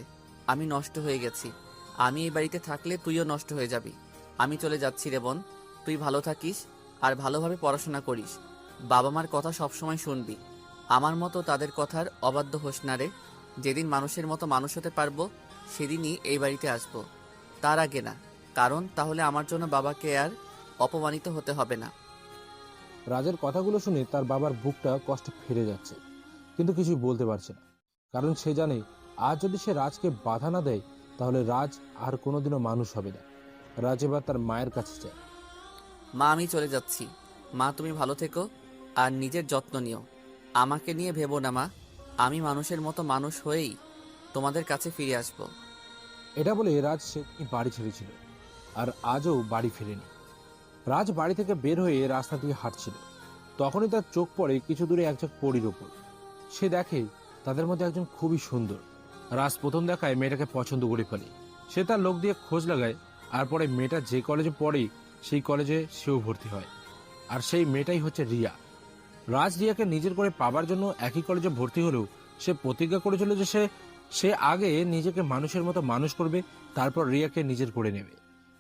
আমি নষ্ট হয়ে গেছি। আমি এই বাড়িতে থাকলে তুইও নষ্ট হয়ে যাবি। আমি চলে যাচ্ছি রে বোন, তুই ভালো থাকিস আর ভালোভাবে পড়াশোনা করিস। বাবা মার কথা সবসময় শুনবি। আমার মতো তাদের কথার অবাধ্য হোস না রে। যেদিন মানুষের মতো মানুষ হতে পারবো সেদিনই এই বাড়িতে আসবো, তার আগে না। কারণ তাহলে আমার জন্য বাবাকে আর অপমানিত হতে হবে না। রাজের কথাগুলো শুনে তার বাবার বুকটা কষ্টে ফেরে যাচ্ছে, কিন্তু কিছুই বলতে পারছে না। কারণ সে জানে আজ যদি সে রাজকে বাধা না দেয় তাহলে রাজ আর কোনোদিনও মানুষ হবে না। রাজ এবার তার মায়ের কাছে যায়। মা আমি চলে যাচ্ছি। মা তুমি ভালো থেকো আর নিজের যত্ন নিও। আমাকে নিয়ে ভেবো না মা, আমি মানুষের মতো মানুষ হয়েই তোমাদের কাছে ফিরে আসব। এটা বলে রাজ সে বাড়ি ছেড়েছিল, আর আজও বাড়ি ফেরেনি। রাজ বাড়ি থেকে বের হয়ে রাস্তা দিয়ে হাঁটছিল, তখনই তার চোখ পড়ে কিছু দূরে একজন পরীর ওপর। সে দেখে তাদের মধ্যে একজন খুবই সুন্দর। রাজ প্রথম দেখায় মেয়েটাকে পছন্দ করে ফেলে। সে তার লোক দিয়ে খোঁজ লাগায়, আর পরে মেয়েটা যে কলেজে পড়ে সেই কলেজে সেও ভর্তি হয়। আর সেই মেয়েটাই হচ্ছে রিয়া। রাজ রিয়াকে নিজের করে পাবার জন্য একই কলেজে ভর্তি হলেও সে প্রতিজ্ঞা করেছিল যে সে আগে নিজেকে মানুষের মতো মানুষ করবে, তারপর রিয়াকে নিজের করে নেবে।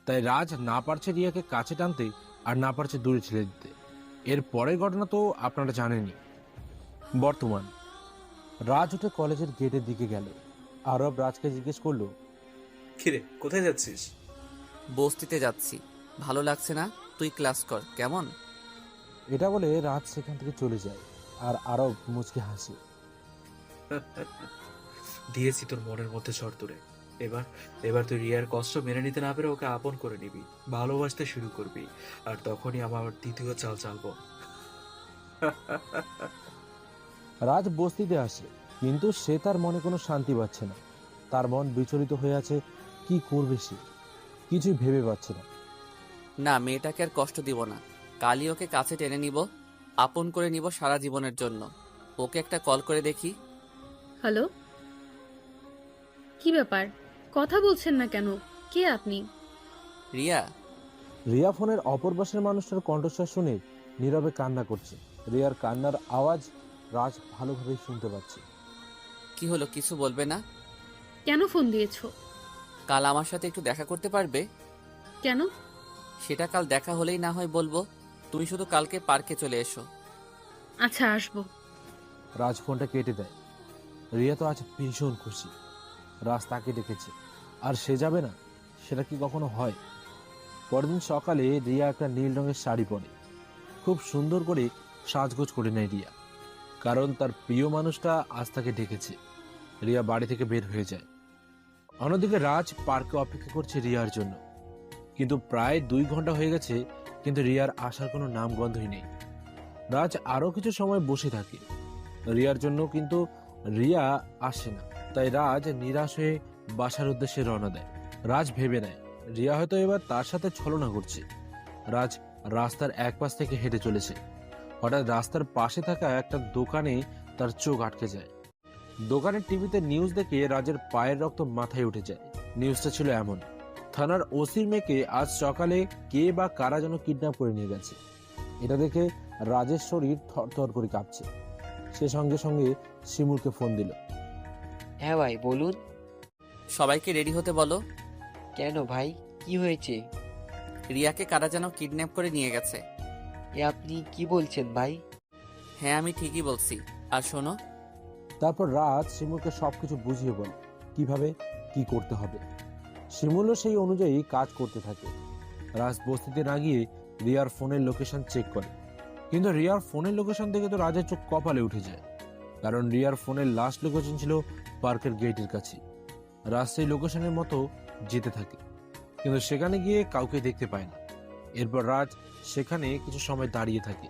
তাই রাজ না পারছে রিয়াকে কাছে টানতে, আর না পারছে দূরে ছেড়ে দিতে। এর পরের ঘটনা তো আপনারা জানেনই। বর্তমান রাজ উঠে কলেজের গেটের দিকে গেল। আরব রাজকে জিজ্ঞেস করলো, কিরে কোথায় যাচ্ছিস? বস্তিতে যাচ্ছি। ভালো লাগছে না, তুই ক্লাস কর কেমন? এটা বলে রাজ সেখান থেকে চলে যায়, আর আরব মুচকে হাসে। দিয়েছি তোর মনের মধ্যে শর্তরে। এবার তুই রিয়ার কষ্ট মেনে নিতে না পেরে ওকে আপন করে নিবি, ভালোবাসতে শুরু করবি, আর তখনই আমার দ্বিতীয় চাল চালবো। রাজ বস্তিতে আসে, কিন্তু সে তার মনে কোনো শান্তি পাচ্ছে না। তার মন বিচলিত হয়ে আছে। কি করবে সে কিছুই ভেবে পাচ্ছে না। না, মেয়েটাকে আর কষ্ট দিব না। কালই ওকে কাছে টেনে নিব, আপন করে নিব সারা জীবনের জন্য। ওকে একটা কল করে দেখি। হ্যালো, কি ব্যাপার, কথা বলছেন না কেন? কে আপনি? রিয়া, রিয়া ফোনের অপর পাশের মানুষটার কণ্ঠস্বর শুনে নীরবে কান্না করছে। রিয়ার কান্নার আওয়াজ রাজ ভালোভাবেই শুনতে পাচ্ছে। কি হলো, কিছু বলবে না? কেন ফোন দিয়েছো? কাল আমার সাথে একটু দেখা করতে পারবে? কেন? সেটা কাল দেখা হলেই না হয় বলবো। তুমি শুধু কালকে পার্কে চলে এসো। আচ্ছা, আসবো। রাজ ফোনটা কেটে দেয়। রিয়া তো আজ ভীষণ খুশি। রাজ তাকে ডেকেছে আর সে যাবে না, সেটা কি কখনো হয়? পরদিন সকালে রিয়া একটা নীল রঙের শাড়ি পরে খুব সুন্দর করে সাজগোজ করে নেয় রিয়া, কারণ তার প্রিয় মানুষটা আজ তাকে ডেকেছে। রিয়া বাড়ি থেকে বের হয়ে যায়। অন্যদিকে রাজ পার্কে অপেক্ষা করছে রিয়ার জন্য, কিন্তু প্রায় 2 ঘন্টা হয়ে গেছে, কিন্তু রিয়ার আসার কোনো নামগন্ধই নেই। রাজ আরো কিছু সময় বসে থাকে রিয়ার জন্য, কিন্তু রিয়া আসে না। তাই রাজ নিরাশ হয়ে বাসার উদ্দেশ্যে রওনা দেয়। রাজ ভেবে নেয় রিয়া হয়তো এবার তার সাথে ছলনা করছে। রাজ রাস্তার এক পাশ থেকে হেঁটে চলেছে। হঠাৎ রাস্তার পাশে থাকা একটা দোকানে তার চোখ আটকে যায়। দোকানের টিভিতে নিউজ দেখে রাজের পায়ের রক্ত মাথায় উঠে যায়। নিউজটা ছিল এমন: থানার ওসির মেয়েকে আজ সকালে কে বা কারা যেন কিডন্যাপ করে নিয়ে গেছে। এটা দেখে রাজের শরীর থরথর করে কাঁপছে। সে সঙ্গে সঙ্গে শিমুলকে ফোন দিল। হ্যাঁ ভাই, বলুন। সবাইকে রেডি হতে বলো। কেন ভাই, কি হয়েছে? রিয়াকে কারা যেন কিডন্যাপ করে নিয়ে গেছে। এ আপনি কি বলছেন ভাই? হ্যাঁ, আমি ঠিকই বলছি। আর শোনো। তারপর রাজ শিমুলকে সবকিছু বুঝিয়ে বলে কিভাবে কি করতে হবে। শিমুলও সেই অনুযায়ী কাজ করতে থাকে। রাজ বস্তিতে না গিয়ে রিয়ার ফোনের লোকেশন চেক করে, কিন্তু রিয়ার ফোনের লোকেশন দেখে তো রাজের চোখ কপালে উঠে যায়, কারণ রিয়ার ফোনের লাস্ট লোকেশন ছিল পার্কের গেটের কাছে। রাজ সেই লোকেশনের মতো যেতে থাকে, কিন্তু সেখানে গিয়ে কাউকে দেখতে পায় না। এরপর রাজ সেখানে কিছু সময় দাঁড়িয়ে থাকে,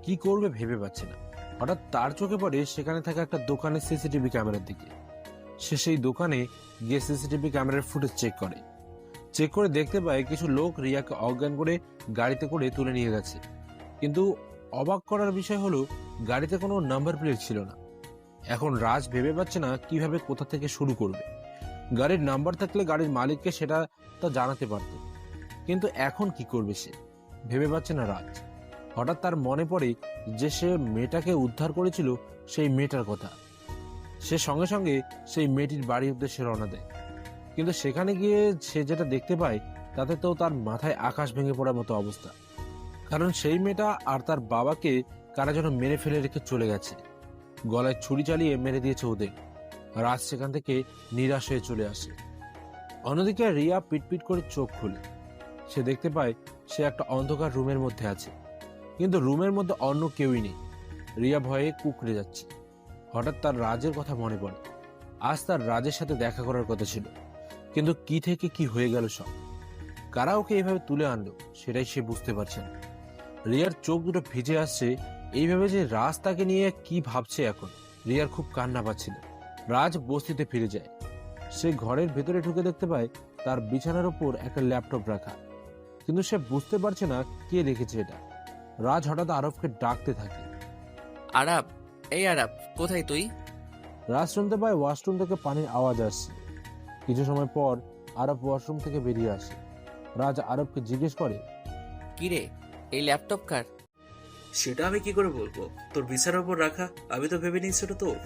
কি করবে ভেবে পাচ্ছে না। হঠাৎ তার চোখে পড়ে সেখানে থাকা একটা দোকানের সিসিটিভি ক্যামেরার দিকে। সে সেই দোকানে গিয়ে সিসিটিভি ক্যামেরার ফুটেজ চেক করে দেখতে পায় কিছু লোক রিয়াকে অজ্ঞান করে গাড়িতে করে তুলে নিয়ে গেছে। কিন্তু অবাক করার বিষয় হলো গাড়িতে কোনো নাম্বার প্লেট ছিল না। এখন রাজ ভেবে পাচ্ছে না কিভাবে কোথা থেকে শুরু করবে। গাড়ির নাম্বার থাকলে গাড়ির মালিককে সেটা তা জানাতে পারত, কিন্তু এখন কি করবে সে ভেবে পাচ্ছে না রাজ। হঠাৎ তার মনে পড়ে যে সে মেয়েটাকে উদ্ধার করেছিল, সেই মেয়েটার কথা। সে সঙ্গে সঙ্গে সেই মেয়েটির বাড়ির উদ্দেশ্যে রওনা দেয়, কিন্তু সেখানে গিয়ে সে যেটা দেখতে পায় তাতে তো তার মাথায় আকাশ ভেঙে পড়ার মতো অবস্থা। কারণ সেই মেয়েটা আর তার বাবাকে কারা যেন মেরে ফেলে রেখে চলে গেছে। গলায় ছুরি চালিয়ে মেরে দিয়েছে ওদের। রাজ সেখান থেকে নিরাশ হয়ে চলে আসে। অন্যদিকে রিয়া পিটপিট করে চোখ খুলে সে দেখতে পায় সে একটা অন্ধকার রুমের মধ্যে আছে, কিন্তু রুমের মধ্যে অন্য কেউই নেই। রিয়া ভয়ে কুঁকড়ে যাচ্ছে। হঠাৎ তার রাজের কথা মনে পড়ে। আজ তার রাজের সাথে দেখা করার কথা ছিল, কিন্তু কি থেকে কি হয়ে গেল সব। কারা ওকে এইভাবে তুলে আনলো সেটাই সে বুঝতে পারছে না। রিয়ার চোখ দুটো ভিজে আসছে এইভাবে যে রাজ তাকে নিয়ে কি ভাবছে এখন। রিয়ার খুব কান্না পাচ্ছিল। রাজ বস্তিতে ফিরে যায়। সে ঘরের ভেতরে ঢুকে দেখতে পায় তার বিছানার উপর একটা ল্যাপটপ রাখা, কিন্তু সে বুঝতে পারছে না কে রেখেছে এটা। রাজ হঠাৎ আরবকে ডাকতে থাকে। আরাব, এই আরাব, কোথায় তুই? রাজ শুনতে পায় ওয়াশরুম থেকে পানির আওয়াজ আসছে। কিছু সময় পর আরব ওয়াশরুম থেকে বেরিয়ে আসে। রাজ আরবকে জিজ্ঞেস করে, কিরে, এই ল্যাপটপ কার? সেটা আমি কি করে বলবো? তোর বিছানার উপর রাখা, আমি তো ভেবে নিয়েছি ওটা তোর।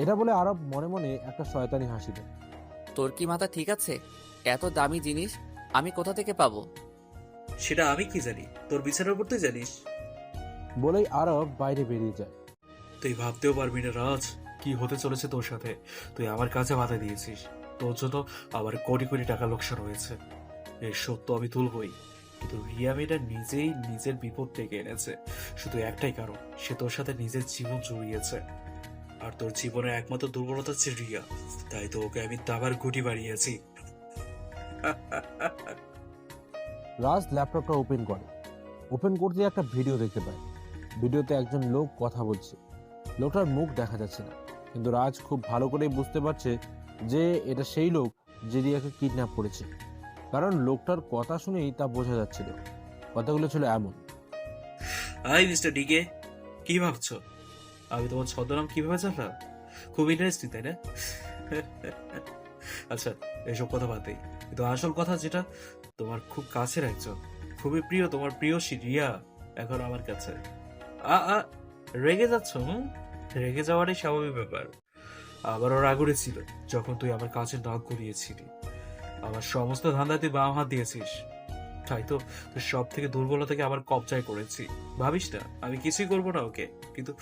এটা বলে আরব মনে মনে একটা শয়তানি হাসি দেয়। তোর কি মাথা ঠিক আছে? এত দামি জিনিস আমি কোথা থেকে পাবো? সেটা আমি কি জানি? তোর বিছানার উপর তুই জানিস। বলেই আরব বাইরে বেরিয়ে যায়। তুই ভাবতেও পারবি না রাজ, কি হতে চলেছে তোর সাথে। তুই আমার কাছে বাধা দিয়েছিস, তোর জন্য আমার কোটি কোটি টাকা লোকসান হয়েছে। এর সত্য আমি তুলবই, কিন্তু রিয়া মেয়েটা নিজেই নিজের বিপদ ডেকে এনেছে। শুধু একটাই কারণ, সে তোর সাথে নিজের জীবন জড়িয়েছে। আর তোর জীবনের একমাত্র দুর্বলতা হচ্ছে রিয়া, তাই তো ওকে আমি দাবার গুটি বাড়িয়েছি। রাজ ল্যাপটপটা ওপেন করতে একটা ভিডিও দেখতে পায়। ভিডিওতে একজন লোক কথা বলছে। লোকটার মুখ দেখা যাচ্ছে না, কিন্তু রাজ খুব ভালো করে বুঝতে পারছে যে এটা সেই লোক যে রিয়াকে কিডন্যাপ করেছে, কারণ লোকটার কথা শুনেই তা বোঝা যাচ্ছিল। কথাগুলো ছিল এমন: হাই মিস্টার ডিকে, কি ভাবছো আমি তোমার ছদ্মনাম কিভাবে জানলাম? খুব ইন্টারেস্টিং, তাই না? আচ্ছা, এসব কথা বাদেই, কিন্তু আসল কথা যেটা, তোমার খুব কাছের একজন, খুবই প্রিয়, তোমার প্রিয়সী রিয়া এখন আমার কাছে। আ আ রেগে যাচ্ছ? রেগে যাওয়াটাই স্বাভাবিক ব্যাপার। আবারও রাগ ছিল যখন তুই আমার কাছে নাক গলিয়েছিলি। আমার সমস্ত ধান্দায় তুই বাম হাত দিয়েছিস, তাই তো তোর সব থেকে দুর্বলতাকে আমার কবজায় করেছি। ভাবিস না আমি কিছুই করবো না ওকে, কিন্তু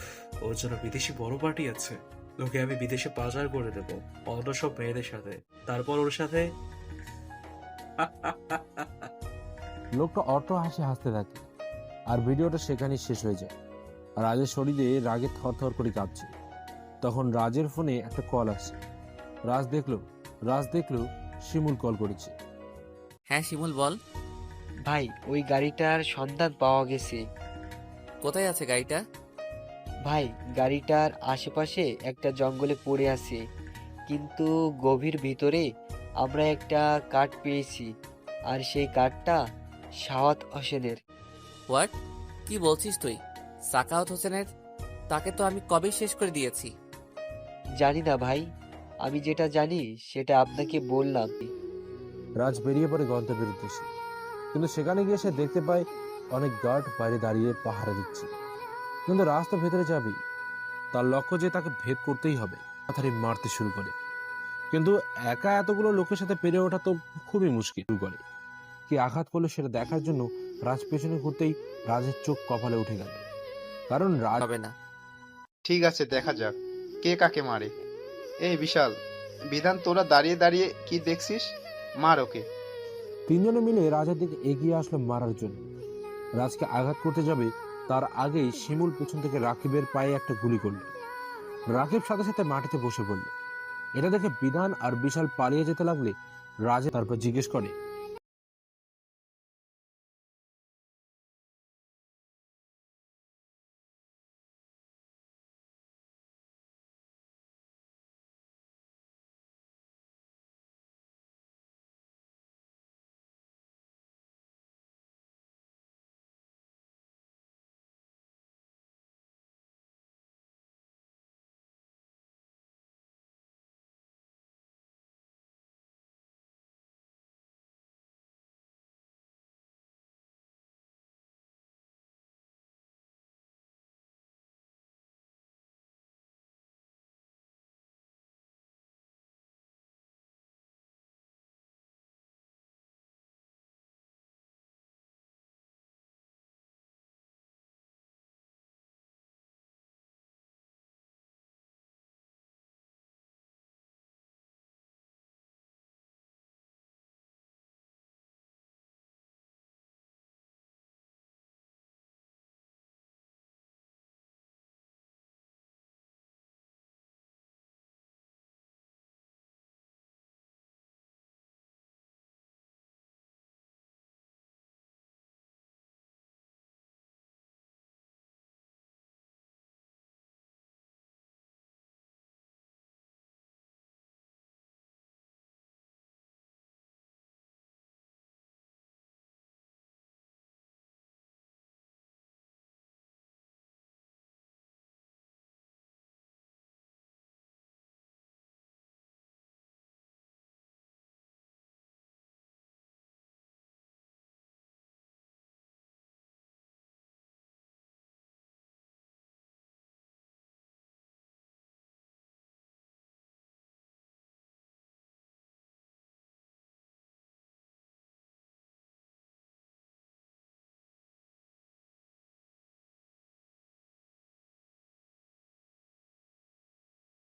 ওর জন্য বিদেশি বড় পার্টি আছে, ওকে আমি বিদেশে পাচার করে দেবো অন্য সব মেয়েদের সাথে, তারপর ওর সাথে। লোকটা অটো হাসি হাসতে থাকে আর ভিডিওটা সেখানেই শেষ হয়ে যায়। আর রাজের শরীরে রাগে থর থর করে কাঁপছে। তখন রাজের ফোনে একটা কল আসে। রাজ দেখলো শিমুল কল করেছে। হ্যাঁ শিমুল, বল। ভাই ওই গাড়িটার সন্ধান পাওয়া গেছে। কোথায় আছে গাড়িটা? ভাই গাড়িটার আশেপাশে একটা জঙ্গলে পড়ে আছে, কিন্তু গভীর ভিতরে আমরা একটা কাঠ পেয়েছি, আর সেই কাঠটা সাওয়াত হোসেনের। হোয়াট? কি বলছিস তুই? সাকাওয়াত হোসেনের? তাকে তো আমি কবেই শেষ করে দিয়েছি। জানি না ভাই, আমি যেটা জানি সেটা আপনাকে বললাম। রাজ বেরিয়ে পড়ে গন্তব্যের উদ্দেশ্যে, কিন্তু সেখানে গিয়ে সে দেখতে পায় অনেক গার্ড বাইরে দাঁড়িয়ে পাহারা দিচ্ছে। কিন্তু রাজ তো ভেতরে যাবেই, তার লক্ষ্য যে তাকে ভেদ করতেই হবে। মাথারি মারতে শুরু করে, কিন্তু একা এতগুলো লোকের সাথে পেরে ওঠা তো খুবই মুশকিল করে। কি আঘাত করলো সেটা দেখার জন্য রাজ পেছনে ঘুরতেই রাজের চোখ কপালে উঠে গেল, কারণ রাজ হবে না। ঠিক আছে, দেখা যাক কে কাকে মারে। এই বিশাল বিধান, তোরা দাঁড়িয়ে দাঁড়িয়ে কি দেখছিস? মার ওকে। তিনজনে মিলে রাজের দিকে এগিয়ে আসলো মারার জন্য। রাজকে আঘাত করতে যাবে তার আগেই শিমুল পেছন থেকে রাকিবের পায়ে একটা গুলি করল। রাকিব সাথে সাথে মাটিতে বসে পড়ল। এটা দেখে বিধান আর বিশাল পালিয়ে যেতে লাগলে রাজে তারপর জিজ্ঞেস করে,